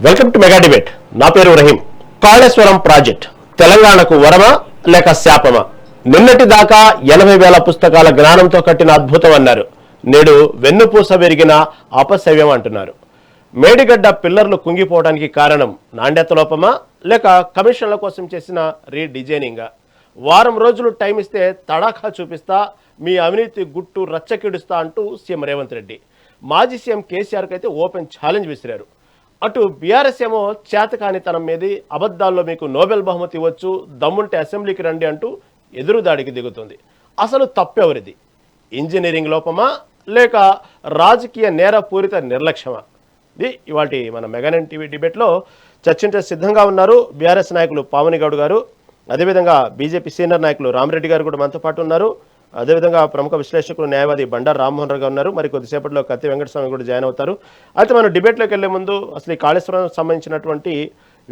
Welcome to mega debate. నా పేరు Rahim. Kaleshwaram project తెలంగాణకు వరమా లేక శాపమా? నిన్నటి దాకా 80,000 పుస్తకాల జ్ఞానంతో కట్టిన అద్భుతం అన్నారు. నేడు వెన్నుపూస విరిగిన అపశవ్యం అంటున్నారు. మేడిగడ్డ పిల్లర్లు కుంగిపోవడానికి కారణం నాణ్యత లోపమా లేక కమిషన్ల కోసం చేసిన రీడిజైనింగా? వారం రోజులు టైం ఇస్తే తడాఖా చూపిస్తా, మీ అవినీతి గుట్టు రచ్చకిడుస్తా అంటూ సీఎం రేవంత్ రెడ్డి మాజీ సీఎం కేసీఆర్కి అయితే ఓపెన్ ఛాలెంజ్ విసిరారు. అటు బీఆర్ఎస్ ఏమో చేతకానితనం మీది, అబద్ధాల్లో మీకు నోబెల్ బహుమతి ఇవ్వచ్చు, దమ్ముంటే అసెంబ్లీకి రండి అంటూ ఎదురుదాడికి దిగుతుంది. అసలు తప్పెవరిది? ఇంజనీరింగ్ లోపమా లేక రాజకీయ నేరపూరిత నిర్లక్ష్యమా? ఇది ఇవాటి మన మెగా టీవీ డిబేట్లో చర్చించే సిద్ధంగా ఉన్నారు బీఆర్ఎస్ నాయకులు పావని గౌడ్ గారు, అదేవిధంగా బీజేపీ సీనియర్ నాయకులు రామరెడ్డి గారు కూడా మనతో పాటు ఉన్నారు. అదేవిధంగా ప్రముఖ విశ్లేషకులు న్యాయవాది బండారు రామ్మోహన్ రావు గారు ఉన్నారు. మరి కొద్దిసేపట్లో కత్తి వెంకటస్వామి కూడా జాయిన్ అవుతారు. అయితే మనం డిబేట్లోకి వెళ్లే ముందు అసలు ఈ కాళేశ్వరం సంబంధించినటువంటి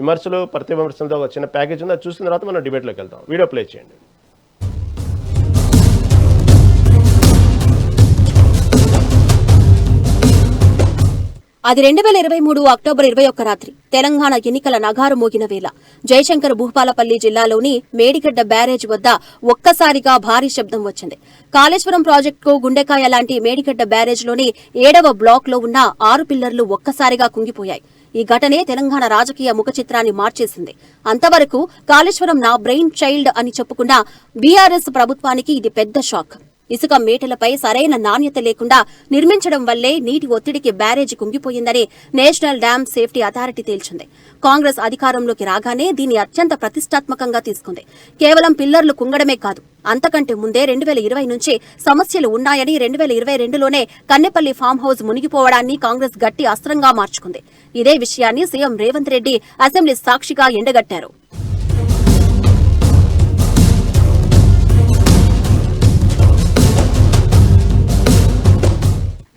విమర్శలు ప్రతి విమర్శలతో ఒక చిన్న ప్యాకేజ్ ఉంది. అది చూసిన తర్వాత మనం డిబేట్లోకి వెళ్తాం. వీడియో ప్లే చేయండి. అది 2023 అక్టోబర్ 21 రాత్రి తెలంగాణ ఎన్నికల నగారు మోగిన వేళ జయశంకర్ భూపాలపల్లి జిల్లాలోని మేడిగడ్డ బ్యారేజ్ వద్ద ఒక్కసారిగా భారీ శబ్దం వచ్చింది. కాళేశ్వరం ప్రాజెక్టుకు గుండెకాయ లాంటి మేడిగడ్డ బ్యారేజ్లోని 7వ బ్లాక్ లో ఉన్న 6 పిల్లర్లు ఒక్కసారిగా కుంగిపోయాయి. ఈ ఘటనే తెలంగాణ రాజకీయ ముఖ చిత్రాన్ని మార్చేసింది. అంతవరకు కాళేశ్వరం నా బ్రెయిన్ చైల్డ్ అని చెప్పుకున్న బీఆర్ఎస్ ప్రభుత్వానికి ఇది పెద్ద షాక్. ఇసుక మేటలపై సరైన నాణ్యత లేకుండా నిర్మించడం వల్లే నీటి ఒత్తిడికి బ్యారేజీ కుంగిపోయిందని నేషనల్ డ్యామ్ సేఫ్టీ అథారిటీ తేల్చింది. కాంగ్రెస్ అధికారంలోకి రాగానే దీన్ని అత్యంత ప్రతిష్టాత్మకంగా తీసుకుంది. కేవలం పిల్లర్లు కుంగడమే కాదు, అంతకంటే ముందే 2020 నుంచి సమస్యలు ఉన్నాయని 2022లోనే కన్నెపల్లి ఫామ్ హౌస్ మునిగిపోవడాన్ని కాంగ్రెస్ గట్టి అస్త్రంగా మార్చుకుంది. ఇదే విషయాన్ని సీఎం రేవంత్ రెడ్డి అసెంబ్లీ సాక్షిగా ఎండగట్టారు.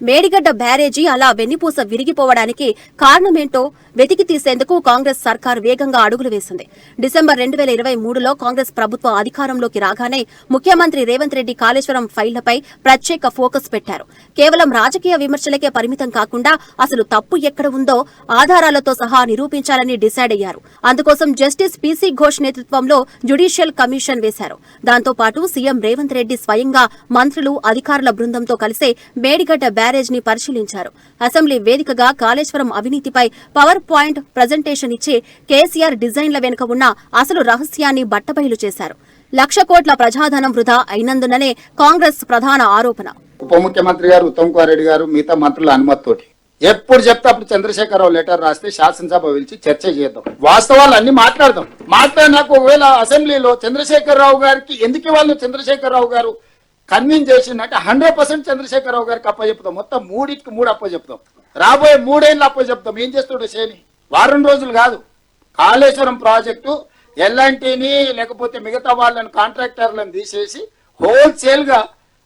మేడిగడ్డ బ్యారేజీ అలా వెన్నిపూస విరిగిపోవడానికి కారణమేంటో వెతికి తీసేందుకు కాంగ్రెస్ సర్కార్ వేగంగా అడుగులు వేసింది. డిసెంబర్ 2023లో కాంగ్రెస్ ప్రభుత్వం అధికారంలోకి రాగానే ముఖ్యమంత్రి రేవంత్ రెడ్డి కాళేశ్వరం ఫైళ్లపై ప్రత్యేక ఫోకస్ పెట్టారు. కేవలం రాజకీయ విమర్శలకే పరిమితం కాకుండా అసలు తప్పు ఎక్కడ ఉందో ఆధారాలతో సహా నిరూపించాలని డిసైడ్ అయ్యారు. అందుకోసం జస్టిస్ పీసీ ఘోష్ నేతృత్వంలో జ్యుడిషియల్ కమిషన్ వేశారు. దాంతో పాటు సీఎం రేవంత్ రెడ్డి స్వయంగా మంత్రులు, అధికారుల బృందంతో కలిసి మేడిగడ్డ బ్యారేజ్ ని పరిశీలించారు. అసెంబ్లీ వేదికగా కాళేశ్వరం అవినీతిపై పవర్ పాయింట్ ప్రజెంటేషన్ ఇచ్చి కేసీఆర్ డిజైన్ల వెనుక ఉన్న అసలు రహస్యాన్ని బట్టబయలు చేశారు. 1,00,000 కోట్ల ప్రజాధనం వృధా అయినందుననే కాంగ్రెస్ ప్రధాన ఆరోపణ. ఉప ముఖ్యమంత్రి గారు ఉత్తమ్ కుమార్ రెడ్డి గారు మిగతా మంత్రుల అనుమతితోటి ఎప్పుడు చెప్తే అప్పుడు చంద్రశేఖరరావు లెటర్ రాస్తే శాసనసభ పిలిచి చర్చ చేద్దాం, వాస్తవాలు అన్ని మాట్లాడదాం. మాట్లాడినాక ఒకవేళ అసెంబ్లీలో చంద్రశేఖరరావు గారికి ఎందుకు ఇవ్వాలి, చంద్రశేఖరరావు గారు కన్విన్స్ చేసిందంటే 100% చంద్రశేఖరరావు గారికి అప్పచెప్తాం. మొత్తం 3 అప్పచెప్తాం. రాబోయే 3 ఏళ్ళు అప్పచెప్తాం. ఏం చేస్తాడు శని? వారం రోజులు కాదు. కాళేశ్వరం ప్రాజెక్టు ఎల్ఎన్టీని లేకపోతే మిగతా వాళ్ళని కాంట్రాక్టర్లను తీసేసి హోల్సేల్ గా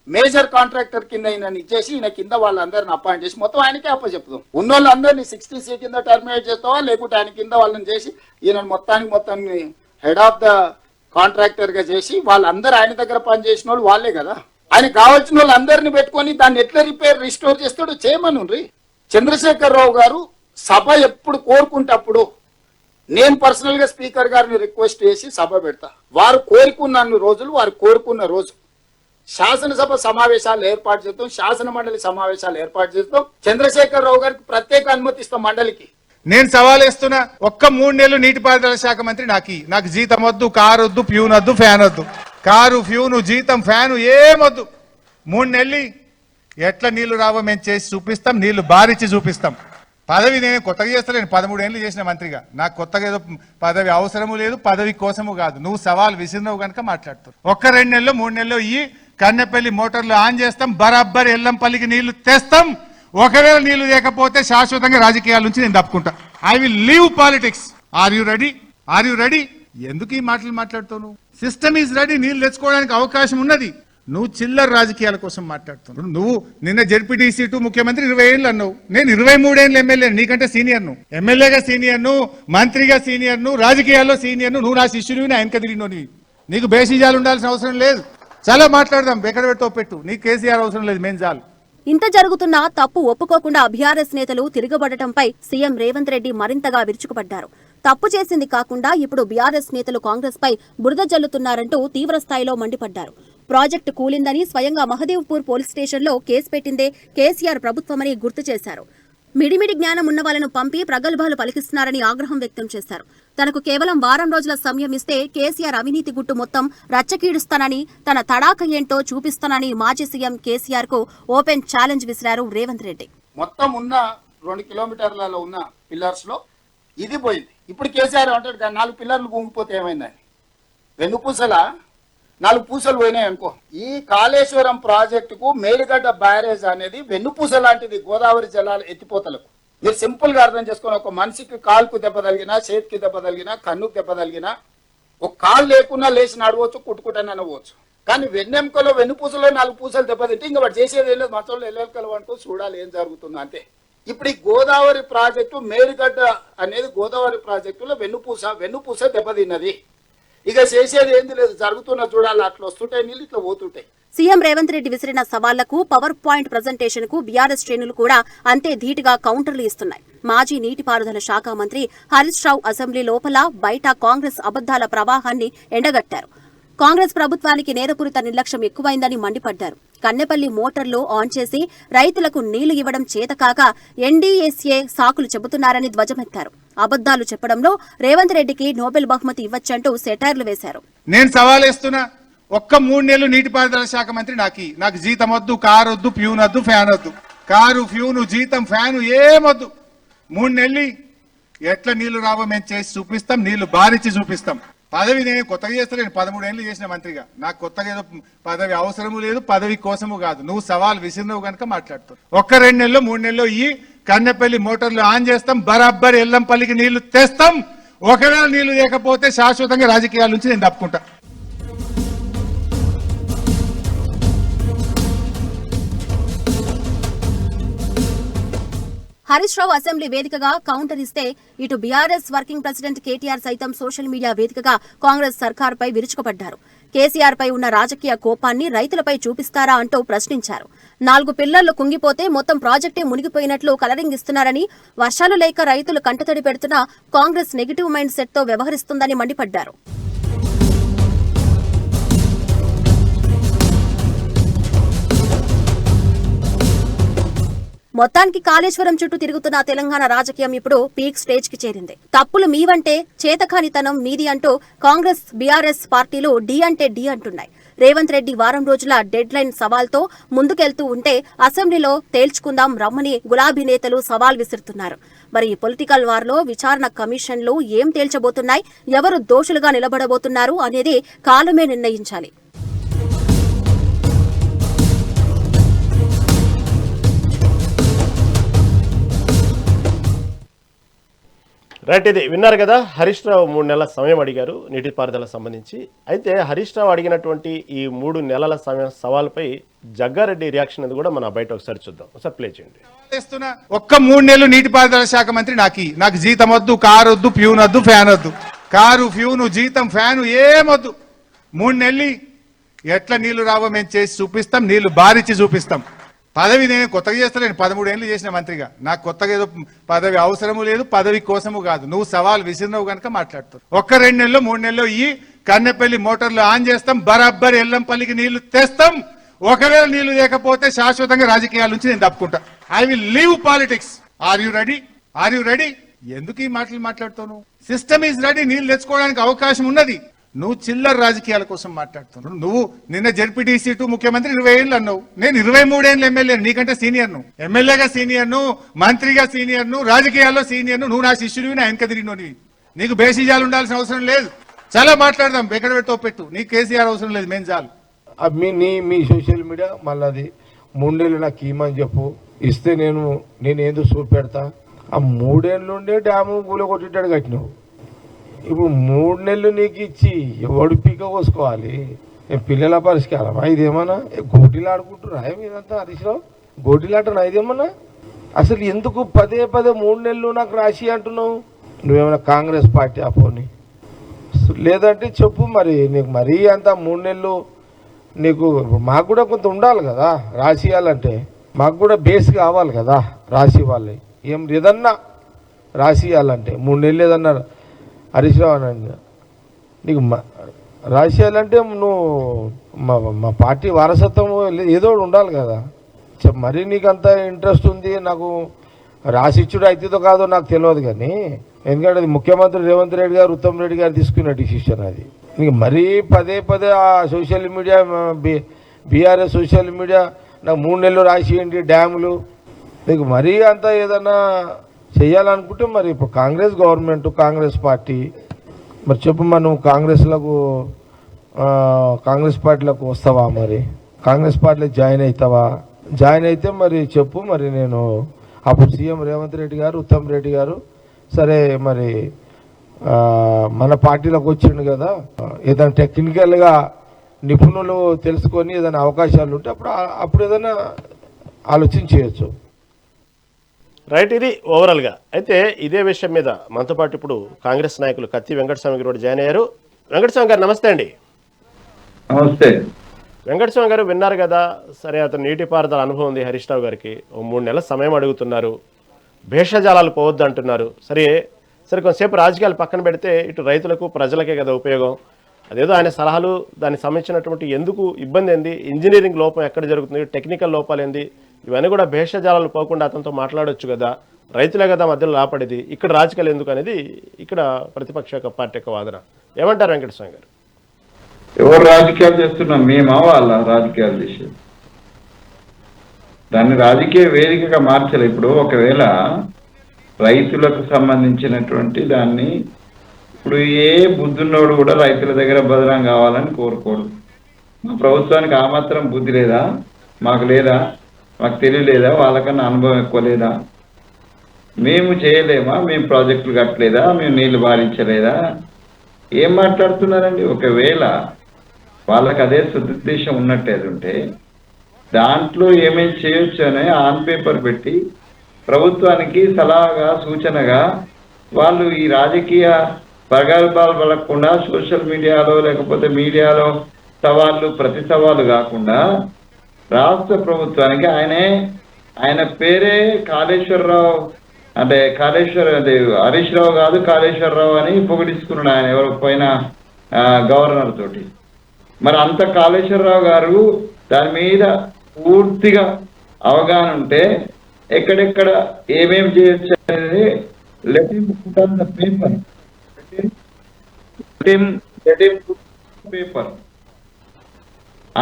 మేజర్ కాంట్రాక్టర్ కింద ఈయన ఇచ్చేసి ఈయన కింద వాళ్ళందరిని అపాయింట్ చేసి మొత్తం ఆయనకే అప్పచెప్తాం. ఉన్నోళ్ళందరినీ 60C కింద టర్మినేట్ చేస్తావా, లేకుంటే ఆయన కింద వాళ్ళని చేసి ఈయన మొత్తం హెడ్ ఆఫ్ ద కాంట్రాక్టర్ గా చేసి వాళ్ళందరూ ఆయన దగ్గర పనిచేసిన వాళ్ళు వాళ్ళే కదా. ఆయన కావాల్సిన వాళ్ళందరినీ పెట్టుకొని దాన్ని ఎట్లా రిస్టోర్ చేస్తాడో చేయమనుండ్రి. చంద్రశేఖరరావు గారు సభ ఎప్పుడు కోరుకుంటప్పుడు నేను పర్సనల్ గా స్పీకర్ గారిని రిక్వెస్ట్ చేసి సభ పెడతా. వారు కోరుకున్న రోజు శాసనసభ సమావేశాలు ఏర్పాటు చేస్తాం, శాసన మండలి సమావేశాలు ఏర్పాటు చేస్తాం. చంద్రశేఖరరావు గారికి ప్రత్యేక అనుమతి ఇస్తాం మండలికి. నేను సవాలేస్తున్నా, ఒక్క 3 నెలలు నీటిపారుదల శాఖ మంత్రి నాకు జీతం వద్దు, కారు వద్దు, ఫ్యూన్ వద్దు, ఫ్యాన్ వద్దు. కారు, ఫ్యూను, జీతం, ఫ్యాను ఏమొద్దు. 3 నెలలు ఎట్లా నీళ్లు రావో మేము చేసి చూపిస్తాం, నీళ్లు బారిచ్చి చూపిస్తాం. పదవి నేను కొత్తగా చేస్తలేను, 13 ఏళ్ళు చేసిన మంత్రిగా. నాకు కొత్తగా ఏదో పదవి అవసరము లేదు, పదవి కోసము కాదు. నువ్వు సవాల్ విసిరినవు కనుక మాట్లాడుతావు. ఒక్క 2 నెలలు 3 నెలలు కన్నెపల్లి మోటార్లు ఆన్ చేస్తాం, బరాబ్బర్ ఎల్లంపల్లికి నీళ్లు తెస్తాం. ఒకవేళ నీళ్లు లేకపోతే శాశ్వతంగా రాజకీయాల నుంచి నేను తప్పుకుంటా. I will leave politics. Are you ready? ఎందుకు ఈ మాటలు మాట్లాడుతావు? నువ్వు సిస్టమ్ ఈజ్ రెడీ. నీళ్లు తెచ్చుకోవడానికి అవకాశం ఉన్నది. నువ్వు చిల్లర రాజకీయాల కోసం మాట్లాడుతున్నావు. నువ్వు నిన్న జెడ్పీటీసీ టు ముఖ్యమంత్రి 20 ఏళ్ళు అన్నావు. నేను 23 ఏళ్ళు ఎమ్మెల్యే, నీకంటే సీనియర్ను. ఎమ్మెల్యేగా సీనియర్ను, మంత్రిగా సీనియర్ను, రాజకీయాల్లో సీనియర్ను. నువ్వు నా శిష్యునివి, నా వెనక తిరిగినోనివి. నీకు బేసిజాలు ఉండాల్సిన అవసరం లేదు. చాలా మాట్లాడదాం, ఎక్కడ పెట్టో పెట్టు. నీకు కేసీఆర్ అవసరం లేదు, మేము చాలు. ఇంత జరుగుతున్నా తప్పు ఒప్పుకోకుండా బీఆర్ఎస్ నేతలు తిరగబడటంపై సీఎం రేవంత్ రెడ్డి మరింతగా విరుచుకుపడ్డారు. తప్పు చేసింది కాకుండా ఇప్పుడు బీఆర్ఎస్ నేతలు కాంగ్రెస్ పై బురద జల్లుతున్నారంటూ తీవ్రస్థాయిలో మండిపడ్డారు. ప్రాజెక్టు కూలిందని స్వయంగా మహదేవ్పూర్ పోలీస్ స్టేషన్లో కేసు పెట్టిందే కేసీఆర్ ప్రభుత్వమని గుర్తు చేశారు. మిడిమిడి జ్ఞానం ఉన్న వాళ్లను పంపి ప్రగల్భాలు పలికిస్తున్నారని ఆగ్రహం వ్యక్తం చేశారు. తనకు కేవలం వారం రోజుల సమయం ఇస్తే కేసీఆర్ అవినీతి గుట్టు మొత్తం రచ్చకీడుస్తానని, తన తడాక ఏంటో చూపిస్తానని మాజీ సీఎం కేసీఆర్ కు ఓపెన్ ఛాలెంజ్ విసిరారు రేవంత్ రెడ్డి. మొత్తం ఉన్న 2 కిలోమీటర్లలో ఉన్న పిల్లర్స్ లో ఇది పోయింది. ఇప్పుడు కేసీఆర్ అంటాడు 4 పిల్లర్లు కుంగిపోతే ఏమైందని. వెన్నుపూసల 4 పూసలు పోయినాయి అనుకో. ఈ కాళేశ్వరం ప్రాజెక్టుకు మేడిగడ్డ బ్యారేజ్ అనేది వెన్నుపూస లాంటిది గోదావరి జలాల ఎత్తిపోతలకు. మీరు సింపుల్ గా అర్థం చేసుకుని, ఒక మనిషికి కాలుకు దెబ్బ తగిలినా, చేతికి దెబ్బ తగిలినా, కన్నుకు దెబ్బ తగిలినా, ఒక కాలు లేకున్నా లేచి నడవచ్చు, కుట్టుకుంటానే అనవచ్చు. కానీ వెన్నెముకలో వెన్నుపూసలో 4 పూసలు దెబ్బతింటే ఇంకా వాడు చేసేది ఏం లేదు, మంచంలో ఎల్లెలకలు అంటూ చూడాలి ఏం జరుగుతుందో అంతే. ఇప్పుడు ఈ గోదావరి ప్రాజెక్టు మేడిగడ్డ అనేది గోదావరి ప్రాజెక్టులో వెన్నుపూస దెబ్బతిన్నది. ఇక చేసేది ఏంది లేదు, జరుగుతున్న చూడాలి. అట్లా వస్తుంటాయి నీళ్ళు, ఇట్లా పోతుంటాయి. సీఎం రేవంత్ రెడ్డి విసిరిన సవాళ్లకు, పవర్ పాయింట్ ప్రజెంటేషన్ కు బీఆర్ఎస్ శ్రేణులు కూడా అంతే ధీటుగా కౌంటర్లు ఇస్తున్నాయి. మాజీ నీటిపారుదల శాఖ మంత్రి హరీష్ రావు అసెంబ్లీ లోపల బయట కాంగ్రెస్ అబద్దాల ప్రవాహాన్ని ఎండగట్టారు. కాంగ్రెస్ ప్రభుత్వానికి నేరపూరిత నిర్లక్ష్యం ఎక్కువైందని మండిపడ్డారు. కన్నెపల్లి మోటార్లు ఆన్ చేసి రైతులకు నీళ్లు ఇవ్వడం చేతకాక ఎన్డీఎస్ఏ సాకులు చెబుతున్నారని ధ్వజమెత్తారు. అబద్దాలు చెప్పడంలో రేవంత్ రెడ్డికి నోబెల్ బహుమతి ఇవ్వచ్చంటూ సెటైర్లు వేశారు. నేను సవాలేస్తున్నా, ఒక్క 3 నెలలు నీటిపారుదల శాఖ మంత్రి నాకు జీతం వద్దు, కారు వద్దు, ప్యూన్ వద్దు, ఫ్యాన్ వద్దు. కారు, ఫ్యూను, జీతం, ఫ్యాను ఏమొద్దు. 3 నెలలు ఎట్లా నీళ్లు రావో మేము చేసి చూపిస్తాం, నీళ్లు బారిచ్చి చూపిస్తాం. పదవి నేను కొత్తగా చేస్తలేను, 13 ఏళ్ళు చేసిన మంత్రిగా. నాకు కొత్తగా ఏదో పదవి అవసరము లేదు, పదవి కోసము కాదు. నువ్వు సవాల్ విసిరినవు కనుక మాట్లాడుతావు. 1-2 నెలలు 3 నెలలు ఈ కన్నెపల్లి మోటార్లు ఆన్ చేస్తాం, బరాబర్ ఎల్లంపల్లికి నీళ్లు తెస్తాం. ఒకవేళ నీళ్లు లేకపోతే శాశ్వతంగా రాజకీయాల నుంచి నేను తప్పుకుంటా. హరీష్ రావు అసెంబ్లీ వేదికగా కౌంటర్ ఇస్తే ఇటు బీఆర్ఎస్ వర్కింగ్ ప్రెసిడెంట్ కేటీఆర్ సైతం సోషల్ మీడియా వేదికగా కాంగ్రెస్ సర్కారుపై విరుచుకుపడ్డారు. కేసీఆర్ పై ఉన్న రాజకీయ కోపాన్ని రైతులపై చూపిస్తారా అంటూ ప్రశ్నించారు. 4 పిల్లర్లు కుంగిపోతే మొత్తం ప్రాజెక్టే మునిగిపోయినట్లు కలరింగ్ ఇస్తున్నారని, వర్షాలు లేక రైతులు కంటతడి పెడుతున్నా కాంగ్రెస్ నెగిటివ్ మైండ్ సెట్ తో వ్యవహరిస్తుందని మండిపడ్డారు. మొత్తానికి కాళేశ్వరం చుట్టూ తిరుగుతున్న తెలంగాణ రాజకీయం ఇప్పుడు పీక్ స్టేజ్ కి చేరింది. తప్పులు మీవంటే చేతకానితనం మీది అంటూ కాంగ్రెస్, బీఆర్ఎస్ పార్టీలు డి అంటే డి అంటున్నాయి. రేవంత్ రెడ్డి వారం రోజుల డెడ్ లైన్ సవాల్తో ముందుకెళ్తూ ఉంటే అసెంబ్లీలో తేల్చుకుందాం రమ్మని గులాబీ నేతలు సవాల్ విసురుతున్నారు. మరి ఈ పొలిటికల్ వార్లో విచారణ కమిషన్లు ఏం తేల్చబోతున్నాయి, ఎవరు దోషులుగా నిలబడబోతున్నారు అనేది కాలమే నిర్ణయించాలి. రైట్, ఇది విన్నారు కదా. హరీష్ రావు 3 నెలల సమయం అడిగారు నీటిపారుదల సంబంధించి. అయితే హరీష్ రావు అడిగినటువంటి ఈ 3 నెలల సమయం సవాల్పై జగ్గారెడ్డి రియాక్షన్ అది కూడా మన బయట ఒకసారి చూద్దాం. ఒకసారి ప్లే చేయండి. ఒక్క 3 నెలలు నీటిపారుదల శాఖ మంత్రి నాకు జీతం వద్దు, కారు వద్దు, ప్యూన్ వద్దు, ఫ్యాన్ వద్దు. కారు, ఫ్యూను, జీతం, ఫ్యాను ఏమొద్దు. 3 నెలలు ఎట్లా నీళ్లు రావో మేము చేసి చూపిస్తాం, నీళ్లు బారిచ్చి చూపిస్తాం. పదవి నేను కొత్తగా చేస్తలేను, 13 ఏళ్ళు చేసిన మంత్రిగా. నాకు కొత్తగా ఏదో పదవి అవసరము లేదు, పదవి కోసము కాదు. నువ్వు సవాల్ విసిరినవు కనుక మాట్లాడుతావు. 1-2 నెలలు 3 నెలలు ఈ కన్నెపల్లి మోటార్లు ఆన్ చేస్తాం, బరాబర్ ఎల్లంపల్లికి నీళ్లు తెస్తాం. ఒకవేళ నీళ్లు లేకపోతే శాశ్వతంగా రాజకీయాల నుంచి నేను తప్పుకుంటా. I will leave politics. Are you ready? Are you ready? ఎందుకు ఈ మాటలు మాట్లాడుతావు? System is ready. నీళ్లు తెచ్చుకోవడానికి అవకాశం ఉన్నది. నువ్వు చిల్లర రాజకీయాల కోసం మాట్లాడుతున్నావు. నువ్వు నిన్న జెడ్పీటీసీ టు ముఖ్యమంత్రి 20 ఏళ్ళు అన్నావు. నేను 23 ఏళ్ళు ఎమ్మెల్యే, నీకంటే సీనియర్ను. ఎమ్మెల్యేగా సీనియర్ను, మంత్రిగా సీనియర్ను, రాజకీయాల్లో సీనియర్ను. నువ్వు నా శిష్యుడివి, నా వెనక తిరిగినోనివి. నీకు బేసిజాలు ఉండాల్సిన అవసరం లేదు. చాలా మాట్లాడదాం, ఎక్కడ పెట్టో పెట్టు. నీకు కేసీఆర్ అవసరం లేదు, మేము చాలు. మీ సోషల్ మీడియా మళ్ళీ అది 3 నెలలు నాకు ఇమ్మని చెప్పు, ఇస్తే నేను ఏదో చూపెడతా. ఆ 3 ఏళ్ళ నుండే డ్యాము పూల కొట్టిట్టాడు కట్టినావు. ఇప్పుడు 3 నెలలు నీకు ఇచ్చి ఎవడు పీక కోసుకోవాలి? పిల్లల పరిష్కారమా ఇదేమన్నా? గోటీలు ఆడుకుంటున్నా ఇదంతా హరీష్ రావు? గోటీలాటనా ఇదేమన్నా? అసలు ఎందుకు పదే 3 నెలలు నాకు రాసి అంటున్నావు? నువ్వేమన్నా కాంగ్రెస్ పార్టీ ఆపోని? లేదంటే చెప్పు మరి. నీకు మరీ అంత 3 నెలలు నీకు మాకు కూడా కొంత ఉండాలి కదా రాసియాలంటే. మాకు కూడా బేస్ కావాలి కదా రాసి వాళ్ళే ఏదన్నా రాసి ఇవ్వాలంటే 3 నెలలు ఏదన్నా హరీష్ రావు అని నీకు రాసి ఇవ్వాలంటే నువ్వు మా పార్టీ వారసత్వం ఏదో ఒకటి ఉండాలి కదా. మరీ నీకు అంత ఇంట్రెస్ట్ ఉంది నాకు రాసిచ్చుడు అవుతుందో కాదో నాకు తెలియదు, కానీ ఎందుకంటే అది ముఖ్యమంత్రి రేవంత్ రెడ్డి గారు ఉత్తమ్ రెడ్డి గారు తీసుకున్న డిసిషన్ అది. నీకు మరీ పదే ఆ social media BRS social media నాకు 3 నెలలు రాసియండి డ్యాములు, నీకు మరీ అంతా ఏదన్నా చేయాలనుకుంటే మరి ఇప్పుడు కాంగ్రెస్ గవర్నమెంట్ కాంగ్రెస్ పార్టీ మరి చెప్పు, మరి నువ్వు కాంగ్రెస్ పార్టీలకు వస్తావా, మరి కాంగ్రెస్ పార్టీలో జాయిన్ అవుతావా? జాయిన్ అయితే మరి చెప్పు, మరి నేను అప్పుడు సీఎం రేవంత్ రెడ్డి గారు ఉత్తమ్ రెడ్డి గారు సరే మరి మన పార్టీలోకి వచ్చిండు కదా, ఏదైనా టెక్నికల్గా నిపుణులు తెలుసుకొని ఏదైనా అవకాశాలు ఉంటే అప్పుడు ఏదైనా ఆలోచన చేయొచ్చు. రైట్, ఇది ఓవరాల్గా. అయితే ఇదే విషయం మీద మనతో పాటు ఇప్పుడు కాంగ్రెస్ నాయకులు కత్తి వెంకటస్వామి గారు కూడా జాయిన్ అయ్యారు. వెంకటస్వామి గారు నమస్తే అండి. నమస్తే. వెంకటస్వామి గారు విన్నారు కదా, సరే అతను నీటిపారుదల అనుభవం ఉంది హరీష్ రావు గారికి, 3 నెలల సమయం అడుగుతున్నారు, భేషజాలాలు పోవద్దు అంటున్నారు. సరే కొంతసేపు రాజకీయాలు పక్కన పెడితే ఇటు రైతులకు ప్రజలకే కదా ఉపయోగం, అదేదో ఆయన సలహాలు దానికి సంబంధించినటువంటి ఎందుకు ఇబ్బంది ఏంది, ఇంజనీరింగ్ లోపం ఎక్కడ జరుగుతుంది, టెక్నికల్ లోపాలు ఏంది, ఇవన్నీ కూడా భేషజాలాలు పోకుండా అతనితో మాట్లాడొచ్చు కదా, రైతులే కదా మధ్యలో లాపడేది, ఇక్కడ రాజకీయాలు ఎందుకు అనేది ఇక్కడ ప్రతిపక్ష పార్టీ యొక్క వాదన. ఏమంటారు వెంకటస్వామి గారు? ఎవరు రాజకీయాలు చేస్తున్నాం? మేమా వాళ్ళ రాజకీయాలు చేసేది? దాన్ని రాజకీయ వేదికగా మార్చాలి. ఇప్పుడు ఒకవేళ రైతులకు సంబంధించినటువంటి దాన్ని ఇప్పుడు ఏ బుద్ధున్నోడు కూడా రైతుల దగ్గర బదనం కావాలని కోరుకోడు. మా ప్రభుత్వానికి ఆ మాత్రం బుద్ధి లేదా? మాకు లేదా? మాకు తెలియలేదా? వాళ్ళకన్నా అనుభవం ఎక్కువ లేదా? మేము చేయలేమా? మేము ప్రాజెక్టులు కట్టలేదా? మేము నీళ్లు బారించలేదా? ఏం మాట్లాడుతున్నారండి? ఒకవేళ వాళ్ళకి అదే సదుద్దేశం ఉన్నట్టేది ఉంటే దాంట్లో ఏమేమి చేయొచ్చు అని ఆన్ పేపర్ పెట్టి ప్రభుత్వానికి సలహాగా సూచనగా వాళ్ళు ఈ రాజకీయ ప్రగల్భాలు పడకుండా సోషల్ మీడియాలో లేకపోతే మీడియాలో సవాళ్ళు ప్రతి సవాలు కాకుండా రాష్ట్ర ప్రభుత్వానికి ఆయన పేరే కాళేశ్వరరావు, అంటే అదే హరీష్ రావు కాదు కాళేశ్వరరావు అని పొగిడించుకున్నాడు ఆయన ఎవరు పైన గవర్నర్ తోటి. మరి అంత కాళేశ్వరరావు గారు దాని మీద పూర్తిగా అవగాహన ఉంటే ఎక్కడెక్కడ ఏమేమి చేయొచ్చు అనేది let him put on the paper, paper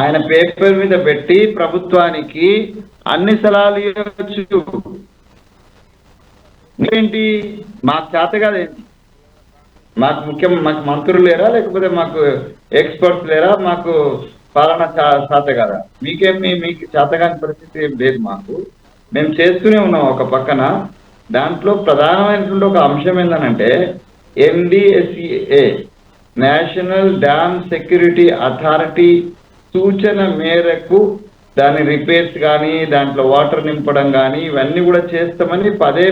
ఆయన పేపర్ మీద పెట్టి ప్రభుత్వానికి అన్ని సలహాలు ఇవ్వచ్చు. ఏంటి మాకు చేత కాదేంటి? మాకు మంత్రులు లేరా? లేకపోతే మాకు ఎక్స్పర్ట్స్ లేరా? మాకు పాలన చేత కదా? మీకు చేతగాని పరిస్థితి ఏం లేదు. మేము చేస్తూనే ఉన్నాం. ఒక పక్కన దాంట్లో ప్రధానమైనటువంటి ఒక అంశం ఏంటంటే NDSEA national dam security authority సూచన మేరకు దాని రిపేర్స్ కానీ దాంట్లో వాటర్ నింపడం కానీ ఇవన్నీ కూడా చేస్తామని పదే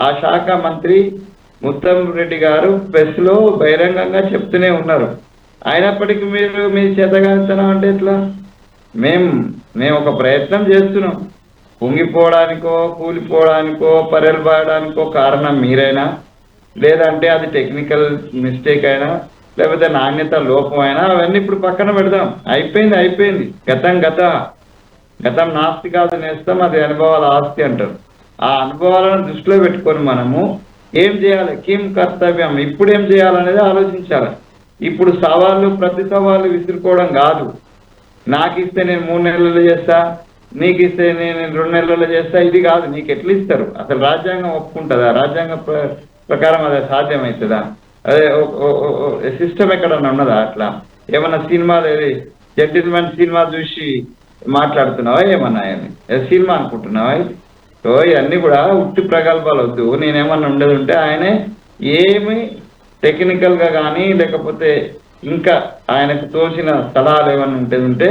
ఆ శాఖ మంత్రి ఉత్తమ్ రెడ్డి గారు ప్రెస్ లో బహిరంగంగా చెప్తూనే ఉన్నారు. అయినప్పటికీ మీరు మీ చేతగానితనం అంటే ఎట్లా? మేము ఒక ప్రయత్నం చేస్తున్నాం. పొంగిపోవడానికో కూలిపోవడానికో పరెలబాయడానికో కారణం మీరైనా, లేదంటే అది టెక్నికల్ మిస్టేక్ అయినా, లేకపోతే నాణ్యత లోపం అయినా అవన్నీ ఇప్పుడు పక్కన పెడదాం. అయిపోయింది. గతం నాస్తి కాదు నేస్తాం, అది అనుభవాల ఆస్తి అంటారు. ఆ అనుభవాలను దృష్టిలో పెట్టుకొని మనము ఏం చేయాలి, కిం కర్తవ్యం, ఇప్పుడు ఏం చేయాలనేది ఆలోచించాలి. ఇప్పుడు ప్రతి సవాళ్ళు విసురుకోవడం కాదు. నాకు ఇస్తే నేను 3 నెలల్లో చేస్తా, నీకు ఇస్తే నేను 2 నెలల్లో చేస్తా, ఇది కాదు. నీకు ఎట్లా ఇస్తారు? అసలు రాజ్యాంగం ఒప్పుకుంటుందా? రాజ్యాంగ ప్రకారం అదే సాధ్యమవుతుందా? అదే సిస్టమ్ ఎక్కడన్నా ఉన్నదా? అట్లా ఏమన్నా సినిమాలు జెంటిల్మెన్ సినిమా చూసి మాట్లాడుతున్నావా? ఏమన్నా సినిమా అనుకుంటున్నావా? సో ఇవన్నీ కూడా ఉట్టి ప్రగల్భాలు వద్దు. నేనేమన్నా ఉండేది ఉంటే ఆయనే ఏమి టెక్నికల్ గా కానీ లేకపోతే ఇంకా ఆయనకు తోచిన సలహాలు ఏమన్నా ఉంటే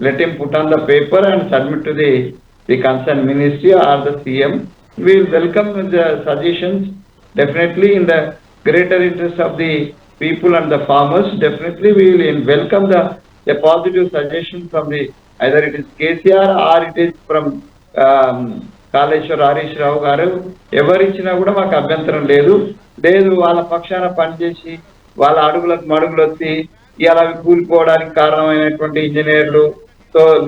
let him put on the paper and submit to the concerned ministry or the CM. We will welcome the suggestions definitely in the greater interest of the people and the farmers. Definitely we will welcome the positive suggestion from the either it is KCR or it is from Kaleshwar Harish Rao గారు. ఎవరిచ్చినా కూడా మాకు అభ్యంతరం లేదు. వాళ్ళ పక్షాన పనిచేసి వాళ్ళ అడుగులకు మడుగులు వచ్చి ఇలా కూలిపోవడానికి కారణమైనటువంటి ఇంజనీర్లు,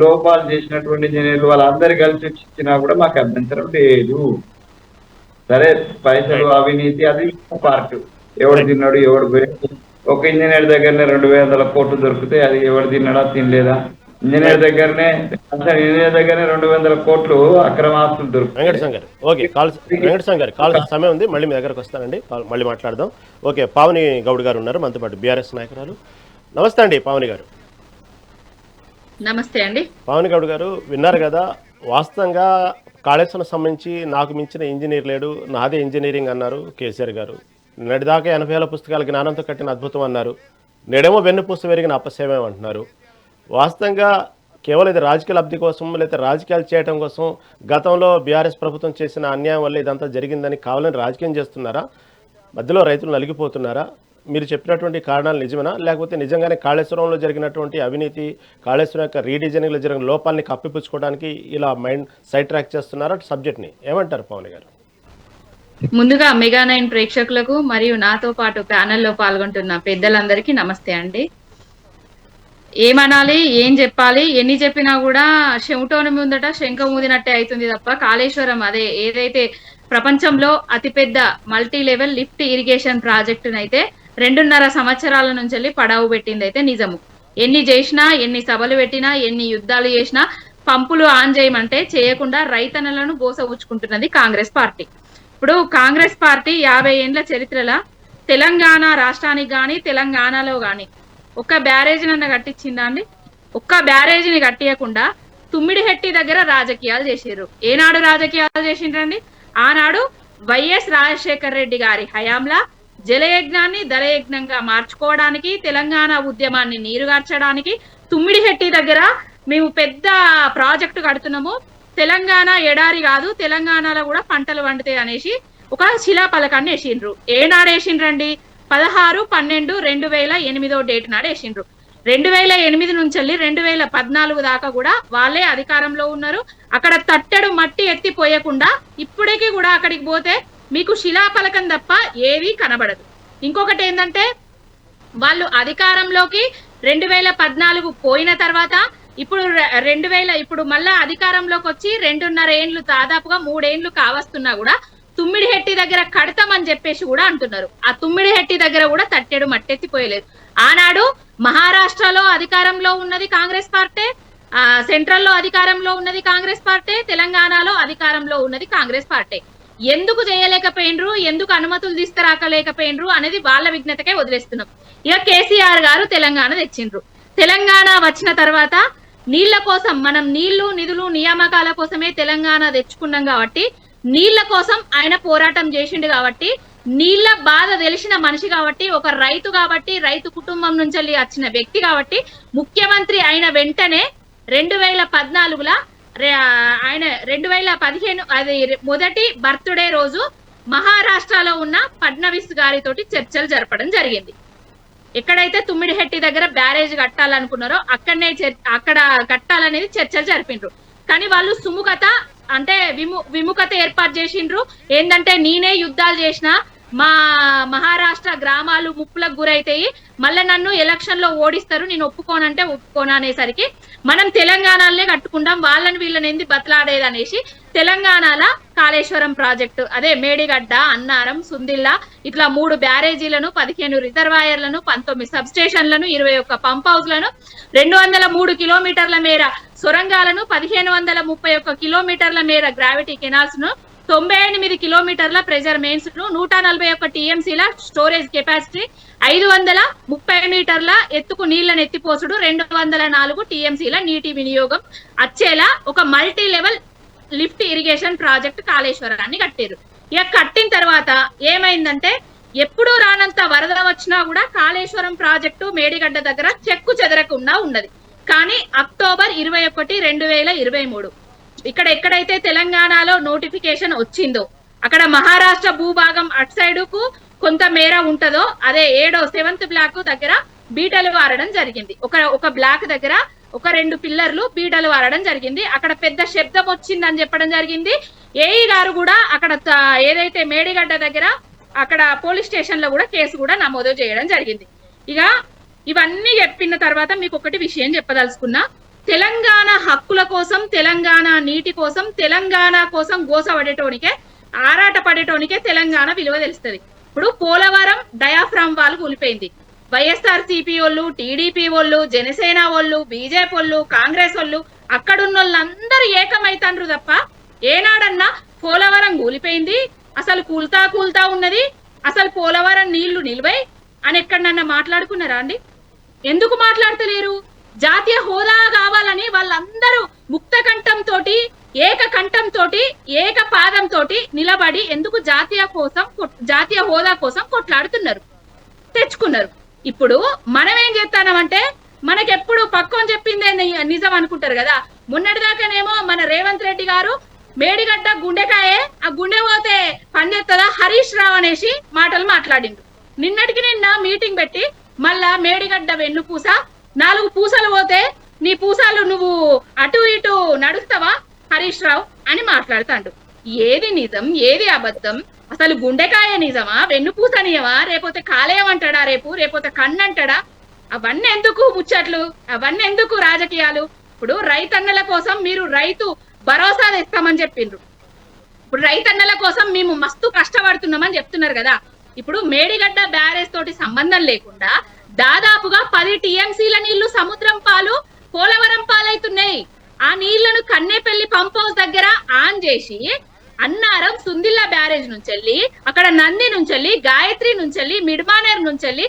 లోపాలు చేసినటువంటి ఇంజనీర్లు వాళ్ళందరూ కలిసి వచ్చి ఇచ్చినా కూడా మాకు అభ్యంతరం లేదు. సరే, పైసలు అవినీతి అది పార్ట్, ఎవడు తిన్నాడు ఎవడు పోయాడు. ఒక ఇంజనీర్ దగ్గరనే 200 కోట్లు దొరికితే అది ఎవడు తిన్నాడా తినలేదా? ఇంజనీర్ దగ్గరనే 200 కోట్లు అక్రమ ఆస్తులు దొరుకుతాయి. వెంకటేశ్వర గారు కాల్ సమయం ఉంది, మళ్ళీ మీ దగ్గరకు వస్తానండి, మళ్ళీ మాట్లాడదాం. ఓకే, పావని గౌడ్ గారు ఉన్నారు మనతో పాటు, బీఆర్ఎస్ నాయకురాలు. నమస్తే అండి పావని గారు. నమస్తే అండి. పావని గౌడ్ గారు, విన్నారు కదా, వాస్తవంగా కాళేశ్వరం సంబంధించి నాకు మించిన ఇంజనీర్ లేడు, నాదే ఇంజనీరింగ్ అన్నారు కేసీఆర్ గారు. నేటిదాకా 80,000 పుస్తకాల జ్ఞానంతో కట్టిన అద్భుతం అన్నారు. నేడేమో వెన్నుపూస పెరిగిన అపసేవం అంటున్నారు. వాస్తవంగా కేవలం ఇది రాజకీయ లబ్ధి కోసం లేదా రాజకీయాలు చేయడం కోసం గతంలో బీఆర్ఎస్ ప్రభుత్వం చేసిన అన్యాయం వల్ల ఇదంతా జరిగిందని కావాలని రాజకీయం చేస్తున్నారా? మధ్యలో రైతులు నలిగిపోతున్నారా? మీరు చెప్పినటువంటి కారణాలు నిజమేనా, లేకపోతే నిజంగానే కాళేశ్వరంలో జరిగినటువంటి అవినీతి, కాళేశ్వరం యొక్క రీడిజైనింగ్లో జరిగిన లోపాలని కప్పిపుచ్చుకోవడానికి ఇలా సైడ్ ట్రాక్ చేస్తున్నారా సబ్జెక్ట్ని? ఏమంటారు పవన్ గారు? ముందుగా మెగా9 ప్రేక్షకులకు మరియు నాతో పాటు ప్యానెల్లో పాల్గొంటున్న పెద్దలందరికీ నమస్తే అండి. ఏమనాలి, ఏం చెప్పాలి, ఎన్ని చెప్పినా కూడా చెవిటోని ముందట శంఖ ఊదినట్టే అవుతుంది తప్ప కాళేశ్వరం అదే ఏదైతే ప్రపంచంలో అతిపెద్ద మల్టీ లెవెల్ లిఫ్ట్ ఇరిగేషన్ ప్రాజెక్టునైతే 2.5 సంవత్సరాల నుంచి వెళ్ళి పడావు పెట్టింది అయితే నిజము. ఎన్ని చేసినా, ఎన్ని సభలు పెట్టినా, ఎన్ని యుద్ధాలు చేసినా పంపులు ఆన్ చేయమంటే చేయకుండా రైతన్నలను గోసవుచ్చుకుంటున్నది కాంగ్రెస్ పార్టీ. ఇప్పుడు కాంగ్రెస్ పార్టీ 50 ఏండ్ల చరిత్రలో తెలంగాణ రాష్ట్రానికి కానీ తెలంగాణలో కానీ ఒక్క బ్యారేజీనన్న కట్టించిందా అండి? ఒక్క బ్యారేజీని కట్టియకుండా తుమ్మిడిహెట్టి దగ్గర రాజకీయాలు చేసిర్రు. ఏనాడు రాజకీయాలు చేసిండ్రండి? ఆనాడు వైఎస్ రాజశేఖర్ రెడ్డి గారి హయాంలా జలయజ్ఞాన్ని దళయజ్ఞంగా మార్చుకోవడానికి, తెలంగాణ ఉద్యమాన్ని నీరుగార్చడానికి తుమ్మిడిహెట్టి దగ్గర మేము పెద్ద ప్రాజెక్టు కడుతున్నాము, తెలంగాణ ఎడారి కాదు, తెలంగాణలో కూడా పంటలు పండుతాయి అనేసి ఒక శిలాఫలకాన్ని వేసిండ్రు. ఏనాడు వేసిండ్రండి? 16/12/2008 డేట్ నాడు వేసిండ్రు. 2008 నుంచి 2014 దాకా కూడా వాళ్ళే అధికారంలో ఉన్నారు. అక్కడ తట్టెడు మట్టి ఎత్తిపోయకుండా ఇప్పటికీ కూడా అక్కడికి పోతే మీకు శిలాఫలకం తప్ప ఏది కనబడదు. ఇంకొకటి ఏంటంటే, వాళ్ళు అధికారంలోకి 2014 పోయిన తర్వాత ఇప్పుడు మళ్ళా అధికారంలోకి వచ్చి 2.5 ఏండ్లు, దాదాపుగా 3 ఏండ్లు కావస్తున్నా కూడా తుమ్మిడిహెట్టి దగ్గర కడతామని చెప్పేసి కూడా అంటున్నారు. ఆ తుమ్మిడిహెట్టి దగ్గర కూడా తట్టెడు మట్టెత్తిపోయలేదు. ఆనాడు మహారాష్ట్రలో అధికారంలో ఉన్నది కాంగ్రెస్ పార్టీ, సెంట్రల్లో అధికారంలో ఉన్నది కాంగ్రెస్ పార్టీ, తెలంగాణలో అధికారంలో ఉన్నది కాంగ్రెస్ పార్టీ. ఎందుకు చేయలేకపోయినరు, ఎందుకు అనుమతులు తీసుకురాకలేకపోయినరు అనేది వాళ్ళ విజ్ఞతకే వదిలేస్తున్నాం. ఇక కేసీఆర్ గారు తెలంగాణ తెచ్చిండ్రు. తెలంగాణ వచ్చిన తర్వాత నీళ్ల కోసం, మనం నీళ్లు, నిధులు, నియామకాల కోసమే తెలంగాణ తెచ్చుకున్నాం కాబట్టి, నీళ్ల కోసం ఆయన పోరాటం చేసిండు కాబట్టి, నీళ్ల బాధ తెలిసిన మనిషి కాబట్టి, ఒక రైతు కాబట్టి, రైతు కుటుంబం నుంచి వచ్చిన వ్యక్తి కాబట్టి, ముఖ్యమంత్రి అయిన వెంటనే 2014లో ఆయన 2015 అది మొదటి బర్త్డే రోజు మహారాష్ట్రలో ఉన్న ఫడ్నవీస్ గారితోటి చర్చలు జరపడం జరిగింది. ఎక్కడైతే తుమ్మిడిహెట్టి దగ్గర బ్యారేజ్ కట్టాలనుకున్నారో అక్కడ కట్టాలనేది చర్చలు జరిపిండ్రు. కానీ వాళ్ళు సుముఖత అంటే విముఖత ఏర్పాటు చేసిండ్రు. ఏంటంటే, నేనే యుద్ధాలు చేసిన, మా మహారాష్ట్ర గ్రామాలు ముప్పులకు గురైతాయి, మళ్ళీ నన్ను ఎలక్షన్ లో ఓడిస్తారు, నేను ఒప్పుకోనంటే ఒప్పుకోను అనేసరికి మనం తెలంగాణలోనే కట్టుకుంటాం, వాళ్ళని వీళ్ళని ఎందు బతలాడేది అనేసి తెలంగాణలో కాళేశ్వరం ప్రాజెక్టు, అదే మేడిగడ్డ, అన్నారం, సుందిల్లా ఇట్లా 3 బ్యారేజీలను, 15 రిజర్వాయర్లను, 19 సబ్ స్టేషన్లను, 21 పంప్ హౌస్లను, 203 కిలోమీటర్ల మేర సొరంగాలను, 1531 కిలోమీటర్ల మేర గ్రావిటీ కెనాల్స్ ను, 98 కిలోమీటర్ల ప్రెజర్ మెయిన్స్ ను, 141 టీఎంసీల స్టోరేజ్ కెపాసిటీ, 530 మీటర్ల ఎత్తుకు నీళ్లను ఎత్తిపోసుడు, 204 టీఎంసీల నీటి వినియోగం వచ్చేలా ఒక multi level lift irrigation project కాళేశ్వరాన్ని కట్టారు. ఇక కట్టిన తర్వాత ఏమైందంటే, ఎప్పుడు రానంత వరద వచ్చినా కూడా కాళేశ్వరం ప్రాజెక్టు మేడిగడ్డ దగ్గర చెక్కు చెదరకుండా ఉన్నది. కానీ అక్టోబర్ 21, 2023 ఎక్కడైతే తెలంగాణలో నోటిఫికేషన్ వచ్చిందో అక్కడ మహారాష్ట్ర భూభాగం అటు సైడ్ కు కొంత మేర ఉంటదో, అదే 7వ 7th బ్లాక్ దగ్గర బీటలు వారడం జరిగింది. ఒక బ్లాక్ దగ్గర ఒక 2 పిల్లర్లు బీడలు వారడం జరిగింది. అక్కడ పెద్ద శబ్దం వచ్చిందని చెప్పడం జరిగింది. ఏఈ గారు కూడా అక్కడ ఏదైతే మేడిగడ్డ దగ్గర అక్కడ పోలీస్ స్టేషన్ లో కూడా కేసు కూడా నమోదు చేయడం జరిగింది. ఇక ఇవన్నీ చెప్పిన తర్వాత మీకు ఒకటి విషయం చెప్పదలుచుకున్నా. తెలంగాణ హక్కుల కోసం, తెలంగాణ నీటి కోసం, తెలంగాణ కోసం గోసపడేటోనికే, ఆరాట పడేటోనికే తెలంగాణ విలువ తెలుస్తుంది. ఇప్పుడు పోలవరం డయాఫ్రామ్ వాల్ కూలిపోయింది. వైఎస్ఆర్ సిపి వాళ్ళు, టీడీపీ వాళ్ళు, జనసేన వాళ్ళు, బీజేపీ వాళ్ళు, కాంగ్రెస్ వాళ్ళు అక్కడున్న వాళ్ళందరూ ఏకమైతాండ్రు తప్ప ఏనాడన్నా పోలవరం కూలిపోయింది, అసలు కూల్తా ఉన్నది, అసలు పోలవరం నీళ్లు నిల్వై అని ఎక్కడన్నా మాట్లాడుకున్నారా అండి? ఎందుకు మాట్లాడతలేరు? జాతీయ హోదా కావాలని వాళ్ళందరూ ముక్త కంఠంతో, ఏక కంఠంతో, ఏక పాదంతో నిలబడి ఎందుకు జాతీయ హోదా కోసం కొట్లాడుతున్నారు, తెచ్చుకున్నారు. ఇప్పుడు మనం ఏం చేస్తామంటే మనకెప్పుడు పక్కన చెప్పిందే నిజం అనుకుంటారు కదా. మొన్నటిదాకానేమో మన రేవంత్ రెడ్డి గారు మేడిగడ్డ గుండెకాయే, ఆ గుండె పోతే పనిచేస్తుందా హరీష్ రావు అనేసి మాటలు మాట్లాడిండు. నిన్నటికి నిన్న మీటింగ్ పెట్టి మళ్ళా మేడిగడ్డ వెన్నుపూస 4 పూసలు పోతే నీ పూసలు నువ్వు అటు ఇటు నడుస్తావా హరీష్ రావు అని మాట్లాడుతాండు. ఏది నిజం, ఏది అబద్ధం? అసలు గుండెకాయ నిజమా, వెన్నుపూస నిజమా, రేపోతే కాలేయమంటాడా, రేపోతే కన్నంటాడా? అవన్నీ ఎందుకు ముచ్చట్లు, అవన్నీ ఎందుకు రాజకీయాలు? ఇప్పుడు రైతన్నల కోసం మీరు రైతు భరోసా తెస్తామని చెప్పిండ్రు. ఇప్పుడు రైతన్నల కోసం మేము మస్తు కష్టపడుతున్నామని చెప్తున్నారు కదా. ఇప్పుడు మేడిగడ్డ బ్యారేజ్ తోటి సంబంధం లేకుండా దాదాపుగా 10 టీఎంసీల నీళ్లు సముద్రం పాలు, పోలవరం పాలైతున్నాయి. ఆ నీళ్లను కన్నేపల్లి పంప్ హౌస్ దగ్గర ఆన్ చేసి అన్నారం సుందిల్లా బ్యారేజ్ నుంచెల్లి, అక్కడ నంది నుంచెల్లి, గాయత్రి నుంచెల్లి, మిడ్మానేర్ నుంచెల్లి